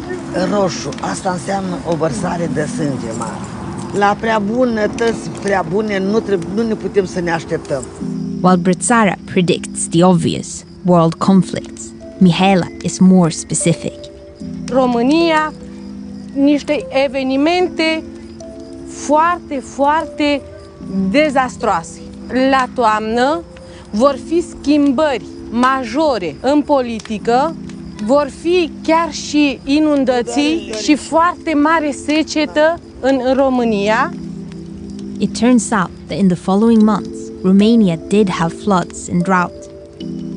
S17: roșu. Asta înseamnă o vărsare de sânge mare. La prea bunătăți, prea bune, nu ne putem să ne așteptăm.
S15: While Brățara predicts the obvious, world conflicts, Mihaela is more specific.
S14: România, niște evenimente foarte, foarte dezastroase. La toamnă vor fi schimbări majore în politică, vor fi chiar și inundații și foarte mare secetă în România.
S15: It turns out that in the following months, Romania did have floods and drought,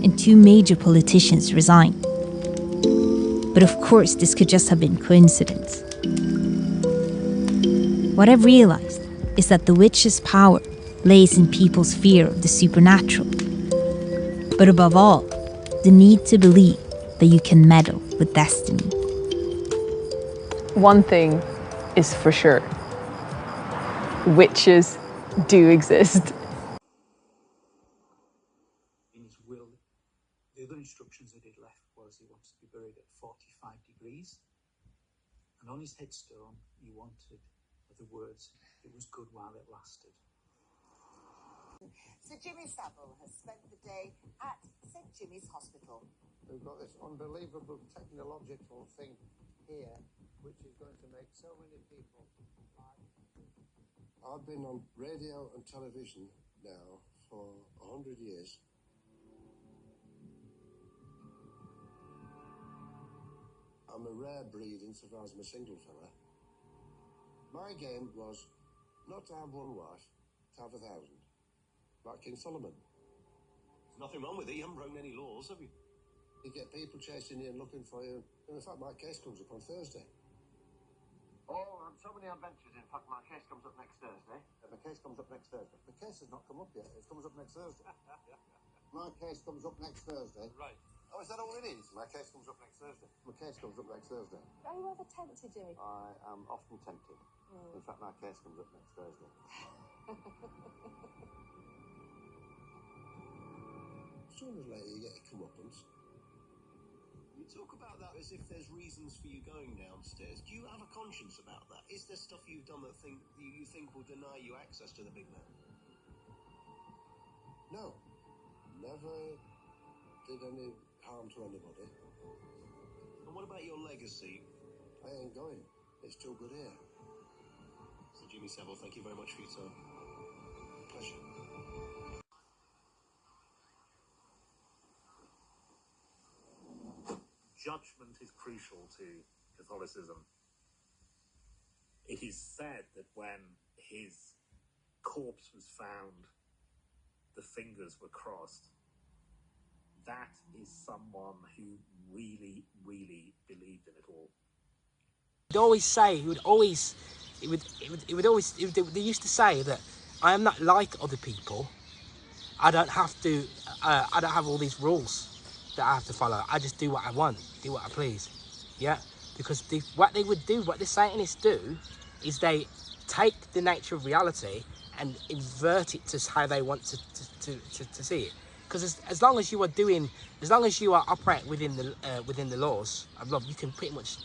S15: and 2 major politicians resigned. But of course, this could just have been coincidence. What I've realized is that the witch's power lays in people's fear of the supernatural. But above all, the need to believe that you can meddle with destiny.
S13: One thing is for sure. Witches do exist.
S18: In his will, the other instructions that he'd left was he wants to be buried at 45 degrees And on his headstone, he wanted the words, "It was good while it lasted."
S2: Sir Jimmy Savile has spent the day at St Jimmy's Hospital.
S19: We've got this unbelievable technological thing here, which is going to make so many people.
S20: I've been on radio and television now for 100 years. I'm a rare breed insofar as I'm a single fella. My game was not to have one wife, to have 1,000, like King Solomon.
S21: There's nothing wrong with it. You haven't broken any laws, have you?
S20: You get people chasing you and looking for you. And in fact, my case comes up on Thursday.
S19: Oh, so many adventures. In fact, my case comes up next Thursday.
S20: My case comes up next Thursday. My case has not come up yet. It comes up next Thursday. My case comes up next Thursday.
S21: Right.
S20: Oh, is that all it is? My case comes up next Thursday. My case comes up next Thursday.
S1: Are you ever tempted, Jimmy?
S20: I am often tempted. In fact, my case comes up next Thursday. Sooner or later, you get a comeuppance.
S21: You talk about that as if there's reasons for you going downstairs. Do you have a conscience about that? Is there stuff you've done that you think will deny you access to the big man?
S20: No. Never did any harm to anybody.
S21: And what about your legacy?
S20: I ain't going. It's too good here.
S21: So Jimmy Savile, thank you very much for your time.
S20: Pleasure.
S18: Judgment is crucial to Catholicism. It is said that when his corpse was found, the fingers were crossed. That is someone who really, really believed in it all.
S6: He'd always say, they used to say that I am not like other people. I don't have all these rules that I have to follow. I just do what I want, do what I please. Yeah, because what the Satanists do is they take the nature of reality and invert it to how they want to see it. Because as long as you are operating within the laws of love, you can pretty much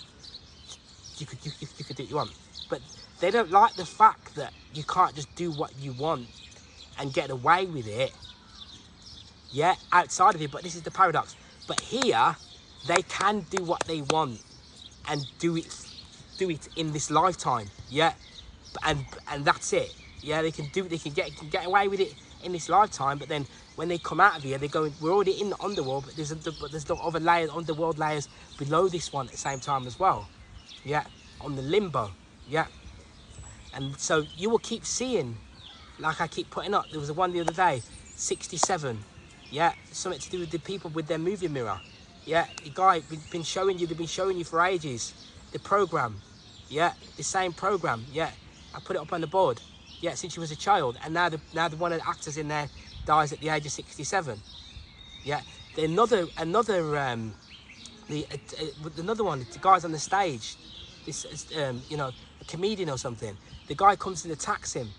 S6: you could do what you want. But they don't like the fact that you can't just do what you want and get away with it. Yeah, outside of it. But this is the paradox. But here, they can do what they want and do it in this lifetime. Yeah, and that's it. Yeah, they can get away with it in this lifetime. But then when they come out of here, we're already in the underworld, but there's the other layers, underworld layers below this one at the same time as well. Yeah, on the limbo. Yeah, and so you will keep seeing, like I keep putting up. There was one the other day, 67. Yeah, something to do with the people with their movie mirror. Yeah, the guy they've been showing you for ages. The program. Yeah, the same program. Yeah, I put it up on the board. Yeah, since she was a child, and now the one of the actors in there dies at the age of 67. Yeah, another one. The guy's on the stage. This a comedian or something. The guy comes and attacks him.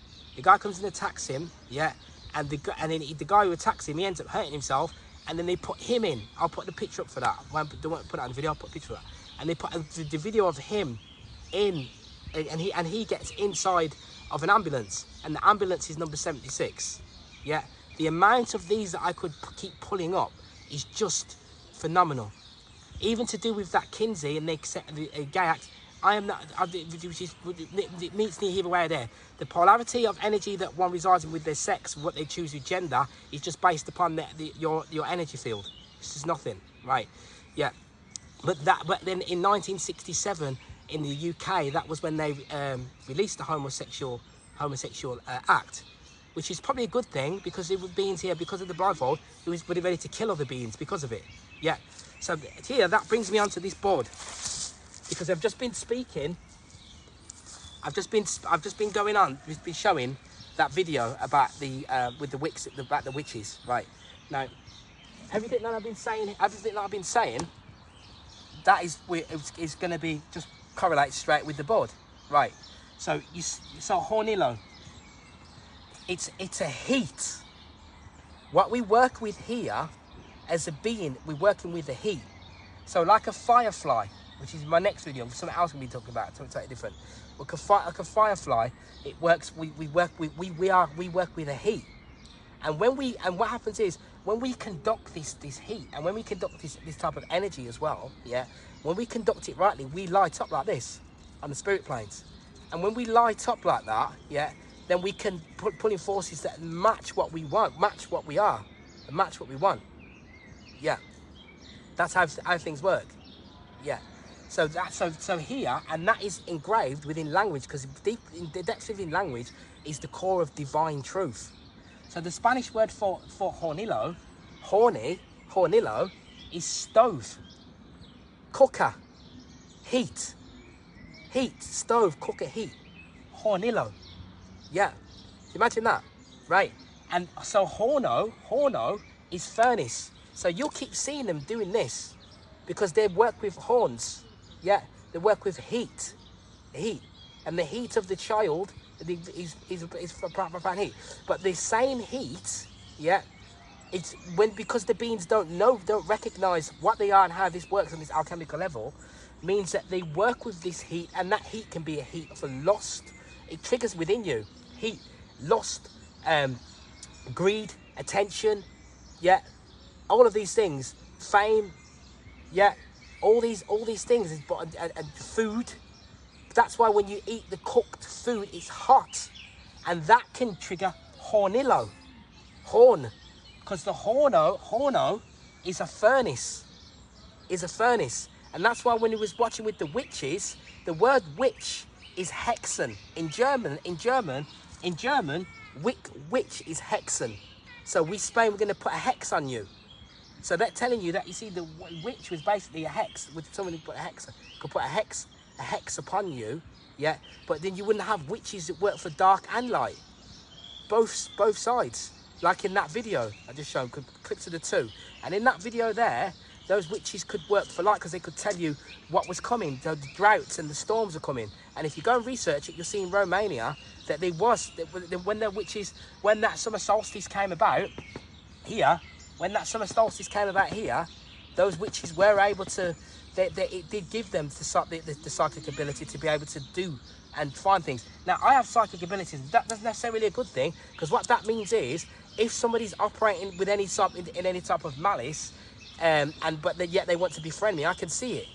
S6: Yeah, and the guy who attacks him, he ends up hurting himself, and then they put him in. I'll put the picture up for that. I won't put it on the video. I'll put a picture of that. And they put the video of him in, and he gets inside of an ambulance, and the ambulance is number 76. Yeah, the amount of these that I could keep pulling up is just phenomenal. Even to do with that Kinsey and the gay act, I am not. It meets neither way or there. The polarity of energy that one resides in with their sex, what they choose with gender, is just based upon your energy field. This is nothing, right? Yeah, but then in 1967 in the UK, that was when they released the homosexual act, which is probably a good thing because there were beings here because of the blindfold who was ready to kill other beings because of it. Yeah. So here, that brings me onto this board, because I've just been speaking. I've just been going on. We've been showing that video about with the wicks, about the witches. Right now, everything that I've been saying, that is going to be just correlate straight with the board. Right. So Hornillo. It's a heat. What we work with here, as a being, we're working with the heat. So like a firefly, which is my next video, something else we'll be talking about, something totally different. Like a firefly, it works. We work with a heat, and what happens is when we conduct this heat, and when we conduct this type of energy as well, yeah, when we conduct it rightly, we light up like this on the spirit planes, and when we light up like that, yeah, then we can pull in forces that match what we want, match what we are, and match what we want. Yeah, that's how things work. Yeah. So here, and that is engraved within language, because deep in the depths within language is the core of divine truth. So the Spanish word for hornillo, hornillo, is stove, cooker, heat, stove, cooker, heat, hornillo. Yeah, imagine that, right? And so horno is furnace. So you'll keep seeing them doing this because they work with horns. Yeah, they work with heat, and the heat of the child is for profound heat. But the same heat, yeah, it's because the beings don't recognize what they are and how this works on this alchemical level, means that they work with this heat, and that heat can be a heat for lust. It triggers within you heat, lust, greed, attention, yeah, all of these things, fame, yeah. All these things, and food. That's why when you eat the cooked food, it's hot, and that can trigger hornillo, horn, because the horno is a furnace, and that's why when he was watching with the witches, the word witch is hexen. In German, witch is hexen. So we're going to put a hex on you. So they're telling you that, you see, the witch was basically a hex. With someone who put a hex, could put a hex upon you, yeah. But then you wouldn't have witches that work for dark and light, both sides. Like in that video I just showed, clips of the two, and in that video there, those witches could work for light because they could tell you what was coming. The droughts and the storms are coming. And if you go and research it, you'll see in Romania that when the witches, when that summer solstice came about here. When that summer solstice came about here, those witches were able to, it did give them the psychic ability to be able to do and find things. Now, I have psychic abilities. That's necessarily a good thing, because what that means is, if somebody's operating with any type of malice, but yet they want to befriend me, I can see it.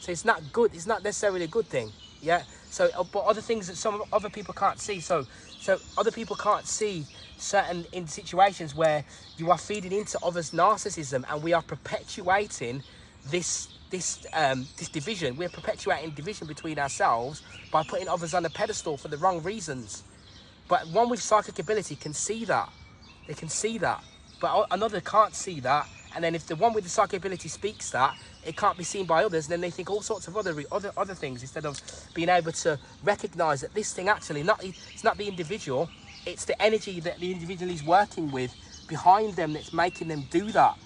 S6: So it's not good. It's not necessarily a good thing. Yeah. So, but other things that some other people can't see. So other people can't see certain in situations where you are feeding into others' narcissism, and we are perpetuating this division. We're perpetuating division between ourselves by putting others on a pedestal for the wrong reasons. But one with psychic ability can see that. They can see that. But another can't see that. And then if the one with the psychic ability speaks that, it can't be seen by others, and then they think all sorts of other things, instead of being able to recognize that this thing actually it's not the individual, it's the energy that the individual is working with behind them that's making them do that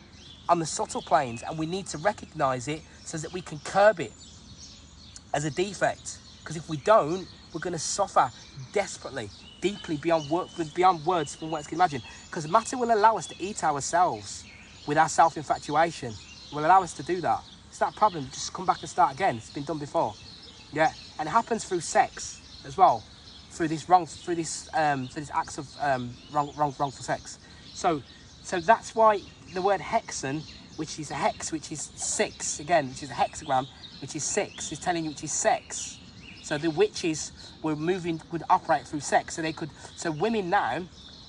S6: on the subtle planes, and we need to recognize it so that we can curb it as a defect. Because if we don't, we're going to suffer desperately, deeply, beyond words from what you can imagine. Because matter will allow us to eat ourselves with our self-infatuation. It will allow us to do that. It's not a problem. Just come back and start again. It's been done before. Yeah, and it happens through sex as well, through these acts of wrongful sex. So that's why the word hexen, which is a hex, which is 6 again, which is a hexagram, which is 6, is telling you which is sex. So the witches would operate through sex. So women now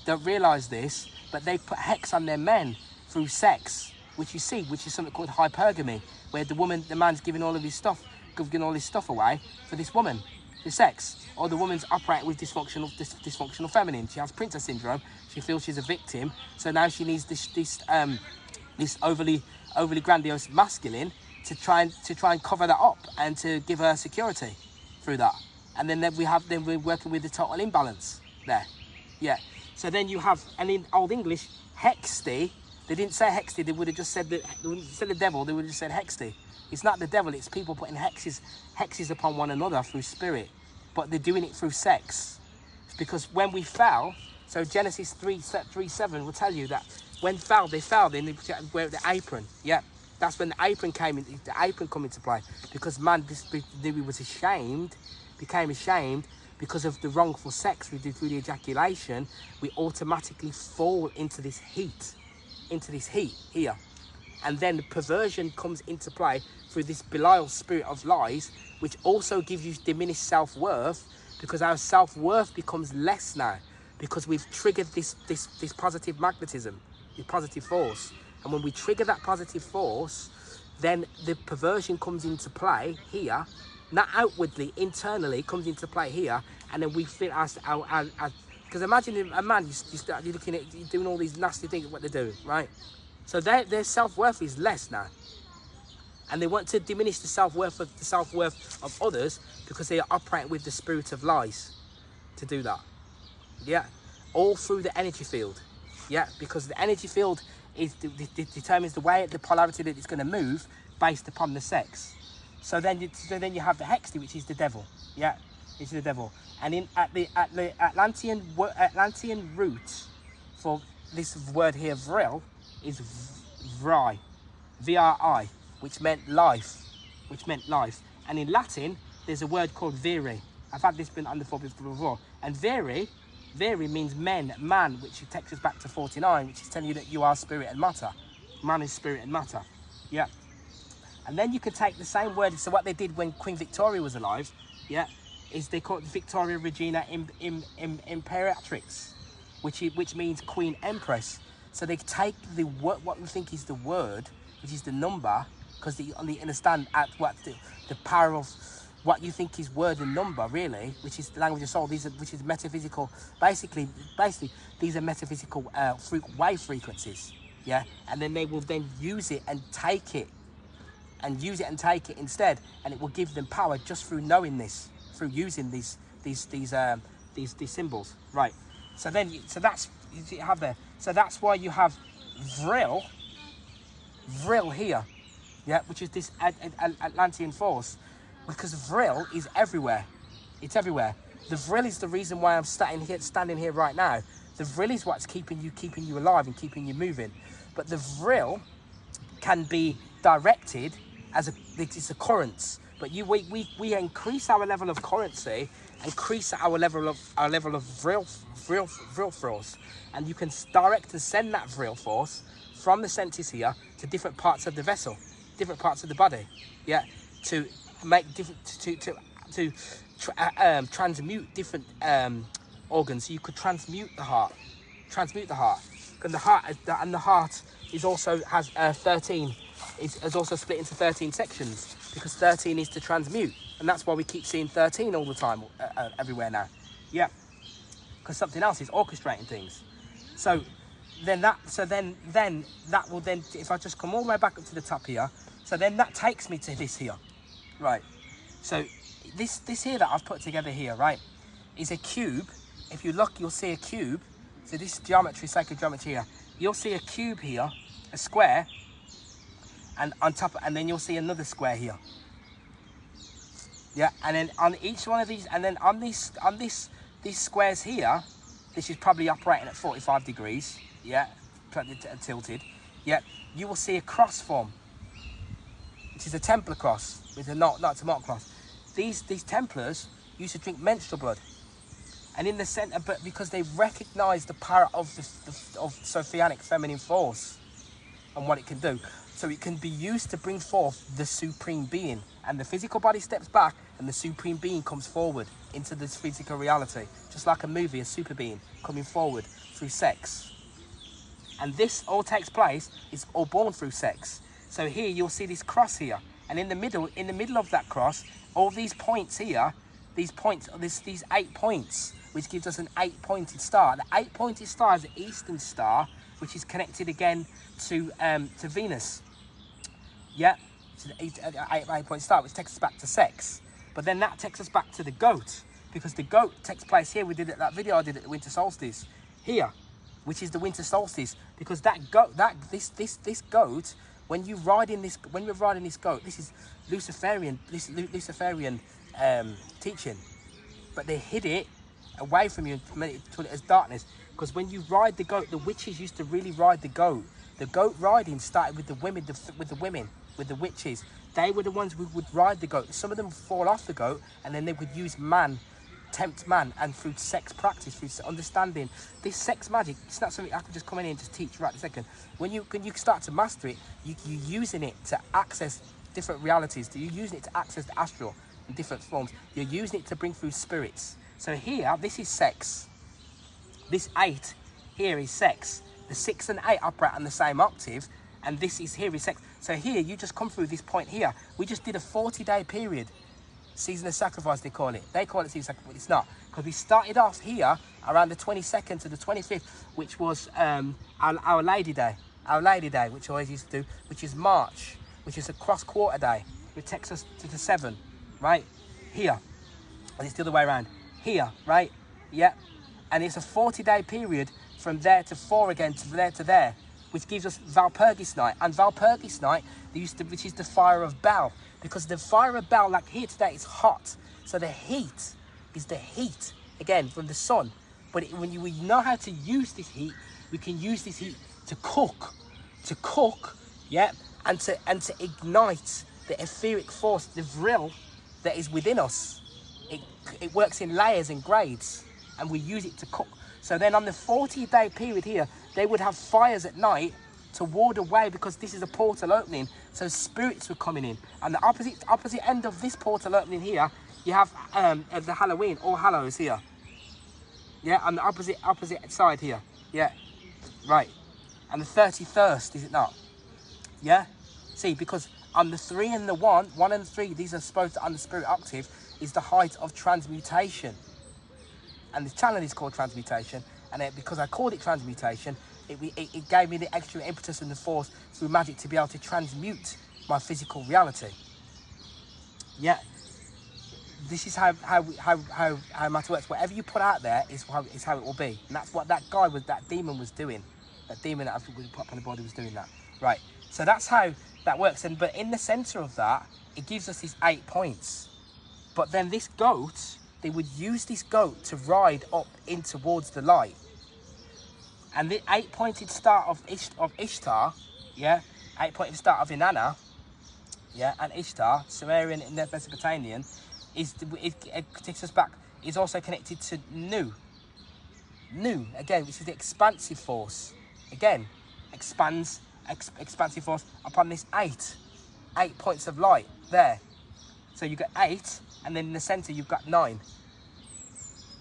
S6: don't realise this, but they put hex on their men through sex, which is something called hypergamy, where the man's giving all his stuff away for this woman, the sex. Or the woman's operating with dysfunctional feminine. She has princess syndrome. She feels she's a victim, so now she needs this overly grandiose masculine to try and cover that up and to give her security through that. And then we're working with the total imbalance there. Yeah. So then you have, and in Old English, hexty. They didn't say hexty. They would have just said the devil. They would have just said hexty. It's not the devil. It's people putting hexes upon one another through spirit, but they're doing it through sex. It's because when we fell, so Genesis 3:7 will tell you that when they fell, then they wear the apron. Yeah. That's when the apron came in. The apron come into play because man, was ashamed, became ashamed because of the wrongful sex we did through the ejaculation. We automatically fall into this heat here, and then the perversion comes into play through this Belial spirit of lies, which also gives you diminished self-worth because our self-worth becomes less now because we've triggered this positive magnetism, this positive force. And when we trigger that positive force, then the perversion comes into play here, not outwardly, internally comes into play here, and then we feel because imagine a man, you're looking at, you're doing all these nasty things, what they're doing, right? So their self-worth is less now. And they want to diminish the self-worth of others because they are operating with the spirit of lies to do that. Yeah, all through the energy field. Yeah, because the energy field determines the way, the polarity that it's going to move based upon the sex. So then you have the hexty, which is the devil. Yeah, it's the devil. And at the Atlantean root for this word here, Vril, is Vri, V-R-I, which meant life. And in Latin, there's a word called viri. I've had this been under before. And viri means man, which takes us back to 49, which is telling you that you are spirit and matter. Man is spirit and matter. Yeah. And then you can take the same word. So what they did when Queen Victoria was alive, yeah, is they called Victoria Regina Imperatrix, which means Queen Empress. So they take the word, what we think is the word, which is the number, because they understand at what the power of what you think is word and number, really, which is the language of soul. Which is metaphysical. Basically, these are metaphysical wave frequencies. Yeah, and then they will then use it and take it, instead, and it will give them power just through knowing this, through using these symbols, right? So that's you have there. So that's why you have Vril here, yeah, which is this Atlantean force, because Vril is everywhere. It's everywhere. The Vril is the reason why I'm standing here right now. The Vril is what's keeping you alive and keeping you moving. But the Vril can be directed as it's a currents. But we increase our level of currency, increase our level of Vril force, and you can direct and send that Vril force from the senses here to different parts of the vessel, different parts of the body, yeah, to make different to transmute different organs. So you could transmute the heart, and the heart is also has 13. Is also split into 13 sections because 13 is to transmute, and that's why we keep seeing 13 all the time everywhere now. Yeah, because something else is orchestrating things. So then that will then, if I just come all the way back up to the top here, so then that takes me to this here, right? So this here that I've put together here, right, is a cube. If you look, you'll see a cube. So this geometry, sacred geometry here, you'll see a cube here, a square. And on top, and then you'll see another square here. Yeah, and then on each one of these, and then on these squares here, this is probably operating at 45 degrees. Yeah, tilted. Yeah, you will see a cross form, which is a Templar cross with a not a mark cross. These Templars used to drink menstrual blood, and in the center, but because they recognise the power of of Sophianic feminine force and what it can do. So it can be used to bring forth the supreme being, and the physical body steps back and the supreme being comes forward into this physical reality, just like a movie, a super being coming forward through sex. And this all takes place, it's all born through sex. So here you'll see this cross here, and in the middle of that cross, all these points here, these 8 points, which gives us an 8-pointed star. The 8-pointed star is the Eastern Star, which is connected again to Venus. Yeah, so the 8-point star, which takes us back to sex. But then that takes us back to the goat, because the goat takes place here. We did it, that video I did at the winter solstice here, which is the winter solstice, because that goat, this goat, when you're riding this goat, this is Luciferian teaching, but they hid it away from you and meant it as darkness. Because when you ride the goat, the witches used to really ride the goat. The goat riding started with the women, with the witches. They were the ones who would ride the goat. Some of them would fall off the goat, and then they would use man, tempt man, and through sex practice, through understanding this sex magic. It's not something I could just come in and just teach right a second. When you start to master it, you're using it to access different realities. You're using it to access the astral in different forms. You're using it to bring through spirits. So here, this is sex. This 8 here is sex. The 6 and 8 operate on the same octave, and this is here is sex. So here, you just come through this point here. We just did a 40-day period. Season of sacrifice, they call it. They call it season of sacrifice, but it's not. Because we started off here around the 22nd to the 25th, which was Our Lady Day. Our Lady Day, which I always used to do, which is March, which is a cross-quarter day, which takes us to the 7, right? Here. And it's the other way around. Here, right? Yep. And it's a 40-day period from there to 4 again, to there to there, which gives us Valpurgis night. And Valpurgis night, which is the fire of Bel. Because the fire of Bel, like here today, is hot. So the heat is the heat, again, from the sun. But when we know how to use this heat, we can use this heat to cook, yeah, and to ignite the etheric force, the Vril, that is within us. It works in layers and grades, and we use it to cook. So then on the 40-day period here, they would have fires at night to ward away, because this is a portal opening, so spirits were coming in. And the opposite end of this portal opening here, you have the Halloween, All Hallows here. Yeah, on the opposite side here. Yeah, right. And the 31st, is it not? Yeah? See, because on the 3 and the 1 and 3, these are supposed to, on the spirit octave, is the height of transmutation. And the channel is called Transmutation, and because I called it Transmutation, it gave me the extra impetus and the force through magic to be able to transmute my physical reality. Yeah, this is how matter works. Whatever you put out there is how it will be, and that's what that demon was doing. That demon that I think was put on the body was doing that. Right. So that's how that works. But in the centre of that, it gives us these 8 points. But then this goat, they would use this goat to ride up in towards the light. And the 8-pointed star of Ishtar, yeah, 8-pointed star of Inanna, yeah, and Ishtar, Sumerian and Mesopotamian, it takes us back, is also connected to Nu. Nu, again, which is the expansive force. Again, expansive force upon this 8 points of light there. So you've got 8, and then in the centre you've got 9,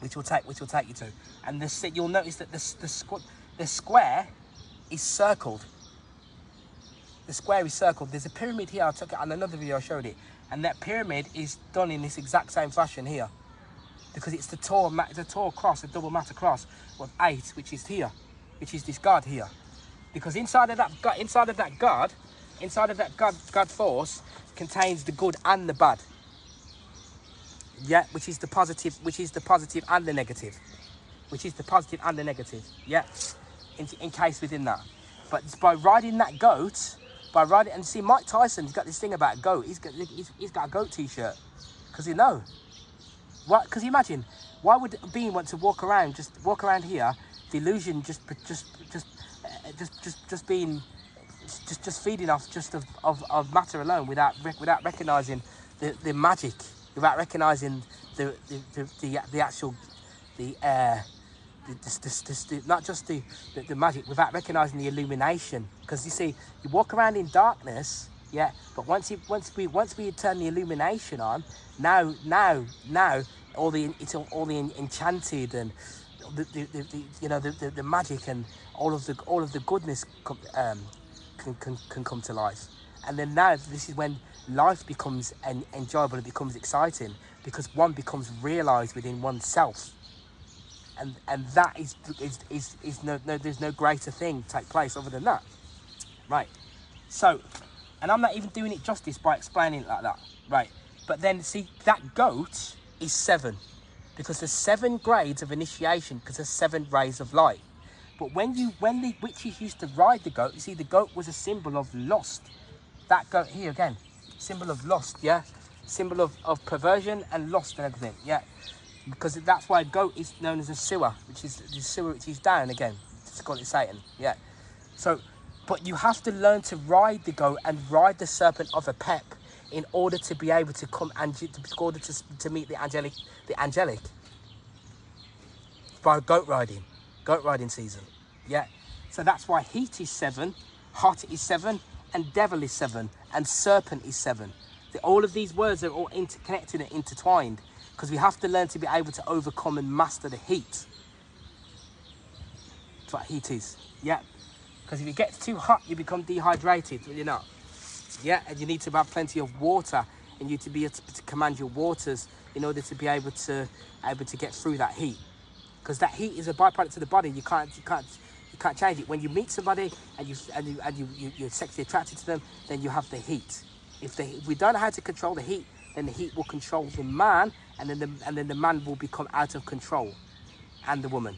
S6: which will take you to. And you'll notice that the square is circled. The square is circled. There's a pyramid here. I took it on another video. I showed it, and that pyramid is done in this exact same fashion here, because it's the tall cross, a double matter cross with 8, which is here, which is this God here. Because inside of that God force contains the good and the bad. Yeah, which is the positive and the negative. Yeah, encased within that. But by riding that goat, and see, Mike Tyson's got this thing about a goat. He's got a goat t-shirt, because you know what? Because imagine, why would a being want to walk around here, the illusion just feeding off of matter alone, without recognizing the magic, without recognizing the actual not just the magic, without recognizing the illumination. Because you see, you walk around in darkness, yeah, but once we turn the illumination on, now all the enchanted and the magic and all of the goodness can come to life. And then now this is when life becomes enjoyable, it becomes exciting, because one becomes realized within oneself. And that is no, there's no greater thing take place other than that. Right. So, and I'm not even doing it justice by explaining it like that. Right. But then see, that goat is 7. Because there's 7 grades of initiation, because there's 7 rays of light. But when the witches used to ride the goat, you see, the goat was a symbol of lust. That goat here again, symbol of lust, yeah? Symbol of perversion and lust and everything, yeah? because that's why a goat is known as a sewer, which is the sewer which is down again. To call it Satan, yeah. So, but you have to learn to ride the goat and ride the serpent of a pep in order to be able to come and in order to meet the angelic. By goat riding season, yeah. So that's why heat is 7, hot is 7, and devil is 7, and serpent is 7. All of these words are all interconnected and intertwined because we have to learn to be able to overcome and master the heat. That's what heat is, yeah. Because if it gets too hot, you become dehydrated, will you not? Yeah, and you need to have plenty of water, and you to be able to command your waters in order to be able to get through that heat. Because that heat is a byproduct of the body. You can't change it. When you meet somebody and you're sexually attracted to them, then you have the heat. If we don't know how to control the heat, then the heat will control the man, and then the man will become out of control, and the woman,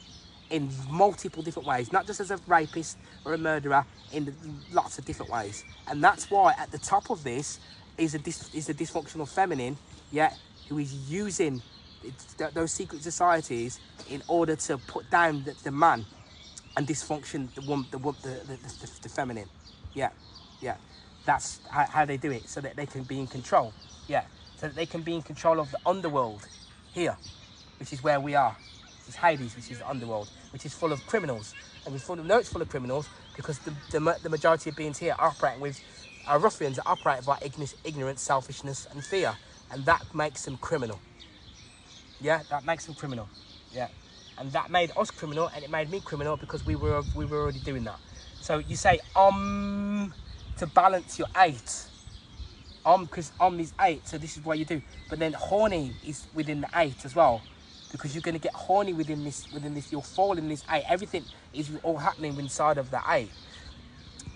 S6: in multiple different ways, not just as a rapist or a murderer, in lots of different ways. And that's why at the top of this is a dysfunctional feminine, yeah, who is using those secret societies in order to put down the man and dysfunction the feminine, yeah. That's how they do it, so that they can be in control, yeah. So that they can be in control of the underworld here, which is where we are. It's Hades, which is the underworld, which is full of criminals, and we know it's full of criminals because the majority of beings here are operating with our ruffians, are operating by ignorance, selfishness, and fear, and that makes them criminal. Yeah, that makes them criminal. Yeah, and that made us criminal, and it made me criminal because we were already doing that. So you say to balance your 8. Because is 8, so this is what you do. But then horny is within the 8 as well, because you're going to get horny within this. You'll fall in this 8. Everything is all happening inside of the 8.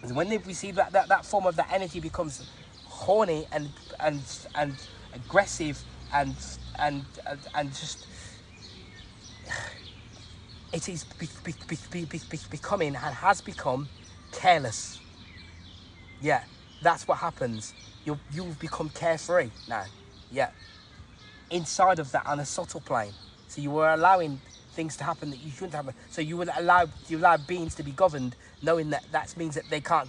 S6: And when we see that form of that energy becomes horny and aggressive and just, it is becoming and has become careless. Yeah, that's what happens. You've become carefree now. Yeah, inside of that on a subtle plane. So you were allowing things to happen that you shouldn't happen. So you allow beings to be governed, knowing that means that they can't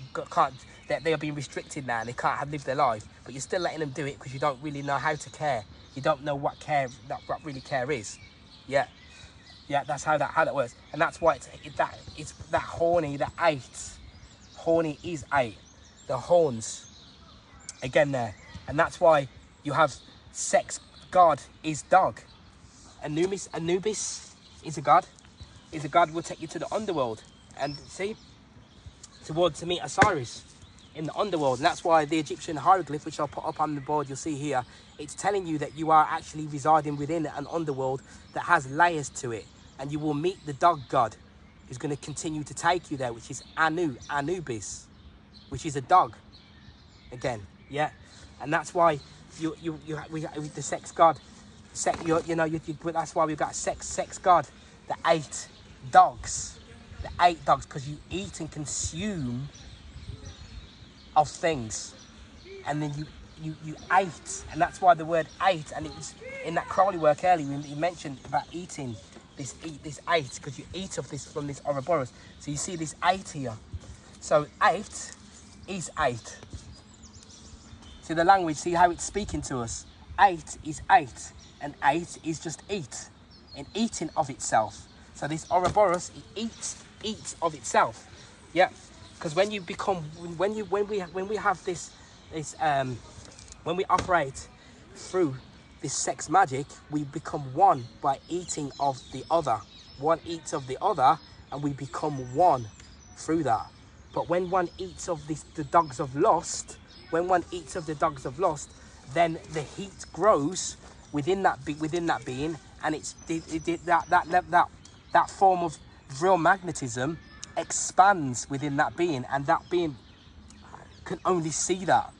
S6: that they are being restricted now and they can't live their life. But you're still letting them do it because you don't really know how to care. You don't know what really care is. Yeah, that's how that works, and that's why it's that horny. That 8, horny is 8. The horns again there, and that's why you have sex god is dog. Anubis is a god. Will take you to the underworld, and see, to meet Osiris in the underworld. And that's why the Egyptian hieroglyph, which I'll put up on the board, you'll see here, it's telling you that you are actually residing within an underworld that has layers to it, and you will meet the dog god, who's going to continue to take you there, which is Anubis, which is a dog again. Yeah, and that's why the sex god. That's why we've got sex god. The 8 dogs, because you eat and consume of things, and then you ate, and that's why the word 8. And it was in that Crowley work earlier. He mentioned about eating this 8 because you eat of this from this Ouroboros. So you see this 8 here. So 8 is 8. See the language, see how it's speaking to us. 8 is 8, and 8 is just eat, and eating of itself. So this Ouroboros, it eats of itself. Yeah, because when we operate through this sex magic, we become one by eating of the other. One eats of the other, and we become one through that. But when one eats of the dogs of lust, then the heat grows within that being, and that form of Vril magnetism expands within that being, and that being can only see that.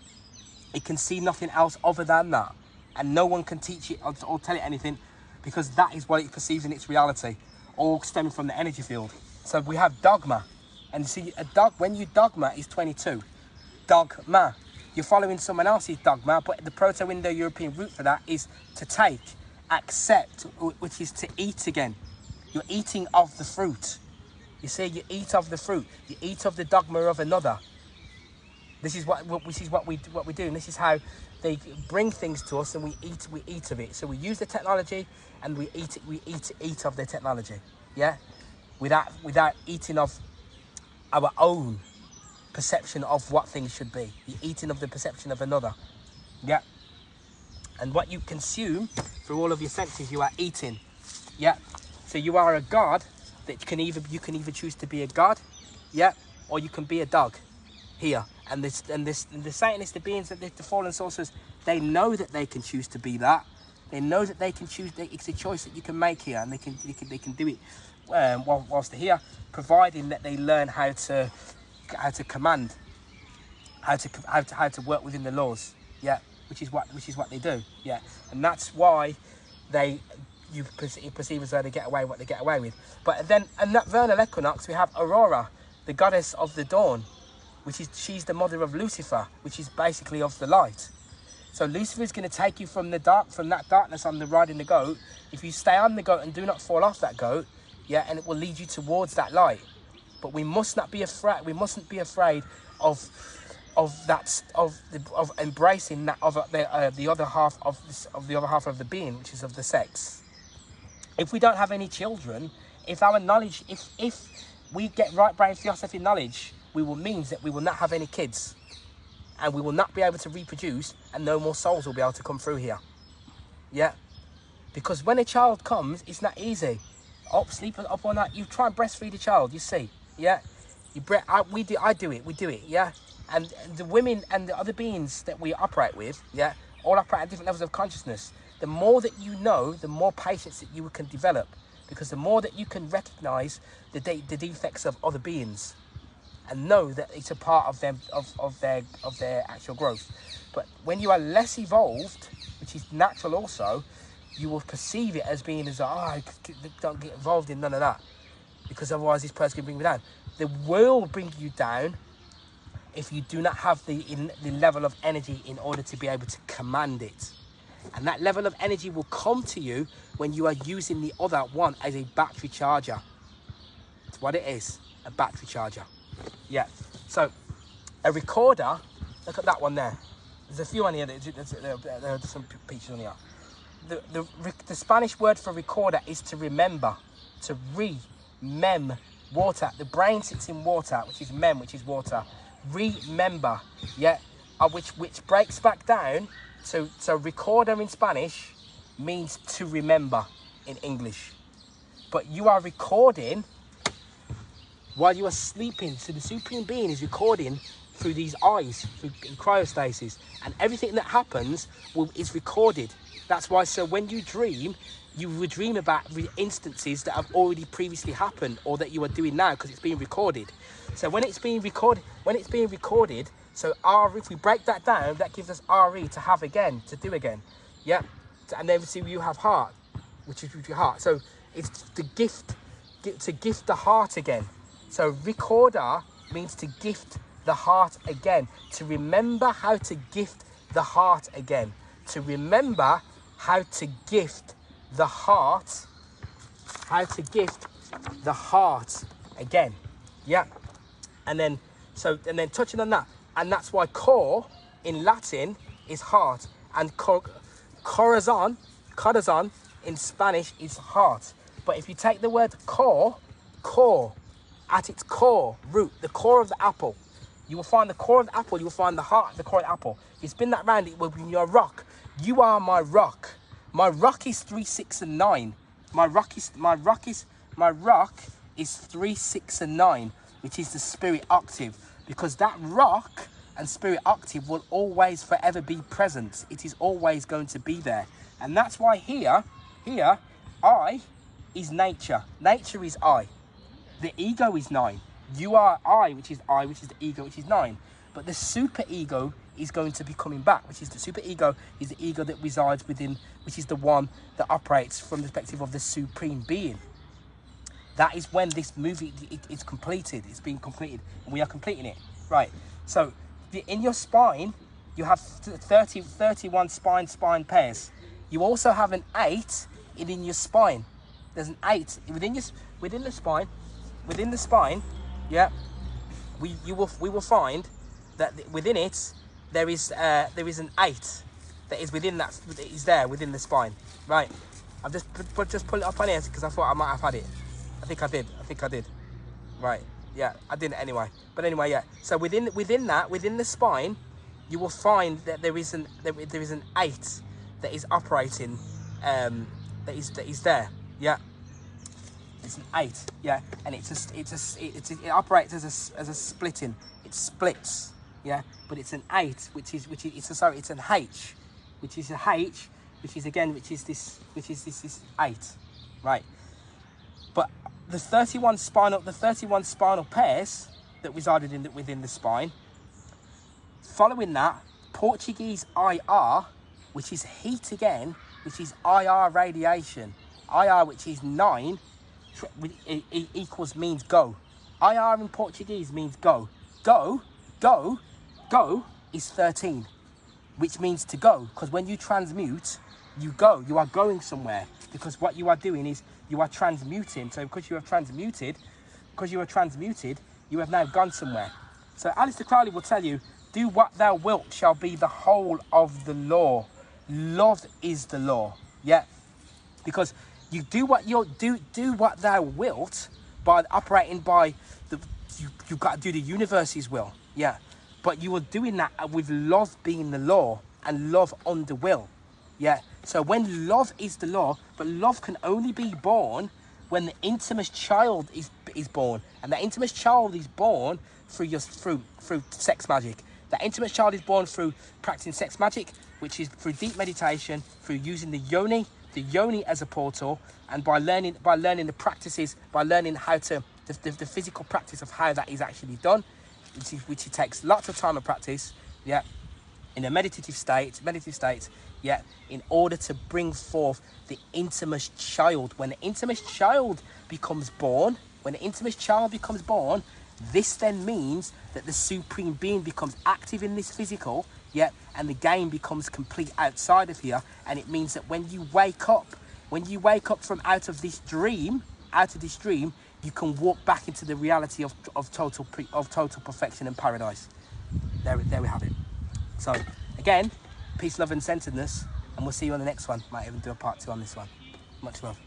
S6: It can see nothing else other than that, and no one can teach it or tell it anything, because that is what it perceives in its reality, all stemming from the energy field. So we have dogma, and see, when you dogma is 22. Dogma. You're following someone else's dogma, but the Proto-Indo-European root for that is to take. accept, which is to eat again. You're eating of the fruit. You see, you eat of the fruit. You eat of the dogma of another. This is what we do, and this is how they bring things to us, and we eat of it. So we use the technology, and we eat of the technology. Yeah, without eating of our own perception of what things should be. You're eating of the perception of another. Yeah. And what you consume through all of your senses, you are eating. Yeah. So you are a god that you can either choose to be a god, yeah, or you can be a dog here. And the Satanists, the beings, the fallen sorcerers, they know that they can choose to be that. They know that they can choose. It's a choice that you can make here, and they can do it whilst they're here, providing that they learn how to command, how to work within the laws. Yeah, which is what they do. Yeah, and that's why you perceive as though they get away what they get away with. But then, in that vernal equinox, we have Aurora, the goddess of the dawn, she's the mother of Lucifer, which is basically of the light. So Lucifer is going to take you from that darkness on the riding the goat. If you stay on the goat and do not fall off that goat, yeah, and it will lead you towards that light. But we must not be afraid. We mustn't be afraid of embracing that of the other half of the being, which is of the sex. If we don't have any children, if our knowledge, if we get right brain theosophy knowledge, we will means that we will not have any kids, and we will not be able to reproduce, and no more souls will be able to come through here. Yeah, because when a child comes, it's not easy. Sleep up all night. You try and breastfeed a child. You see, yeah. We do it. Yeah. And the women and the other beings that we operate with, yeah, all operate at different levels of consciousness. The more that you know, the more patience that you can develop, because the more that you can recognize the defects of other beings, and know that it's a part of them of their actual growth. But when you are less evolved, which is natural also, you will perceive it as being as I don't get involved in none of that, because otherwise this person can bring me down. They will bring you down if you do not have the level of energy in order to be able to command it. And that level of energy will come to you when you are using the other one as a battery charger. That's what it is, a battery charger. Yeah, so a recorder, look at that one there. There's a few on here, there's some pictures on here. The Spanish word for recorder is to remember, to remem, water. The brain sits in water, which is mem, which is water. Remember, yeah, which breaks back down. So recorder in Spanish means to remember in English. But you are recording while you are sleeping. So the Supreme Being is recording through these eyes, through cryostasis, and everything that happens is recorded. That's why, so when you dream, you would dream about instances that have already previously happened, or that you are doing now, because it's being recorded. So when it's being recorded, so if we break that down, that gives us RE, to have again, to do again. Yeah. And then see you have heart, which is your heart. So it's to gift the heart again. So recorder means to gift the heart again, to remember how to gift the heart again, to remember how to gift the heart, again. Yeah. And then touching on that, and that's why core in Latin is heart, and corazon in Spanish is heart. But if you take the word core, at its core, root, the core of the apple, you will find the core of the apple, you will find the heart of the core of the apple. If you spin that round, it will be your rock. You are my rock. My rock is 3, 6, and 9. My rock is 3, 6, and 9, which is the spirit octave, because that rock and spirit octave will always forever be present. It is always going to be there. And that's why here, I is nature. Nature is I. The ego is 9. You are I, which is the ego, which is 9. But the super ego is going to be coming back, which is the super ego is the ego that resides within, which is the one that operates from the perspective of the Supreme Being. That is when this movie is completed. It's being completed, and we are completing it. Right. So in your spine, you have 31 spine pairs. You also have an 8 in your spine. There's an 8 within the spine. Yeah, we will find that within it there is an 8 that is within that is there within the spine. Right. I've just pull it up on here because I thought I might have had it. I think I did. Right. Yeah, I didn't anyway. But anyway, yeah. So within the spine, you will find that there is an 8 that is operating. That is there. Yeah. It's an 8. Yeah, and it operates as a splitting. It splits. Yeah, but it's an 8, it's an H, which is a H, which is this 8, right? But the 31 spinal pairs that resided within the spine. Following that, Portuguese IR, which is heat again, which is IR radiation. IR, which is 9, equals means go. IR in Portuguese means go. Go is 13, which means to go, because when you transmute, you go. You are going somewhere, because what you are doing is you are transmuting. So because you are transmuted, you have now gone somewhere. So Aleister Crowley will tell you, do what thou wilt shall be the whole of the law. Love is the law. Yeah, because you do what thou wilt by operating by you've got to do the universe's will. Yeah, but you are doing that with love being the law and love under will. Yeah, so when love is the law, but love can only be born when the intimate child is born, and that intimate child is born through sex magic. That intimate child is born through practicing sex magic, which is through deep meditation, through using the yoni as a portal, and by learning the practices, by learning how to the physical practice of how that is actually done, which it takes lots of time and practice. Yeah, in a meditative state. Yeah, in order to bring forth the intimate child. When the intimate child becomes born, this then means that the supreme being becomes active in this physical, yeah, and the game becomes complete outside of here. And it means that when you wake up from out of this dream, you can walk back into the reality of total perfection and paradise. There we have it. So again, peace, love, and centeredness, and we'll see you on the next one. Might even do a part 2 on this one. Much love.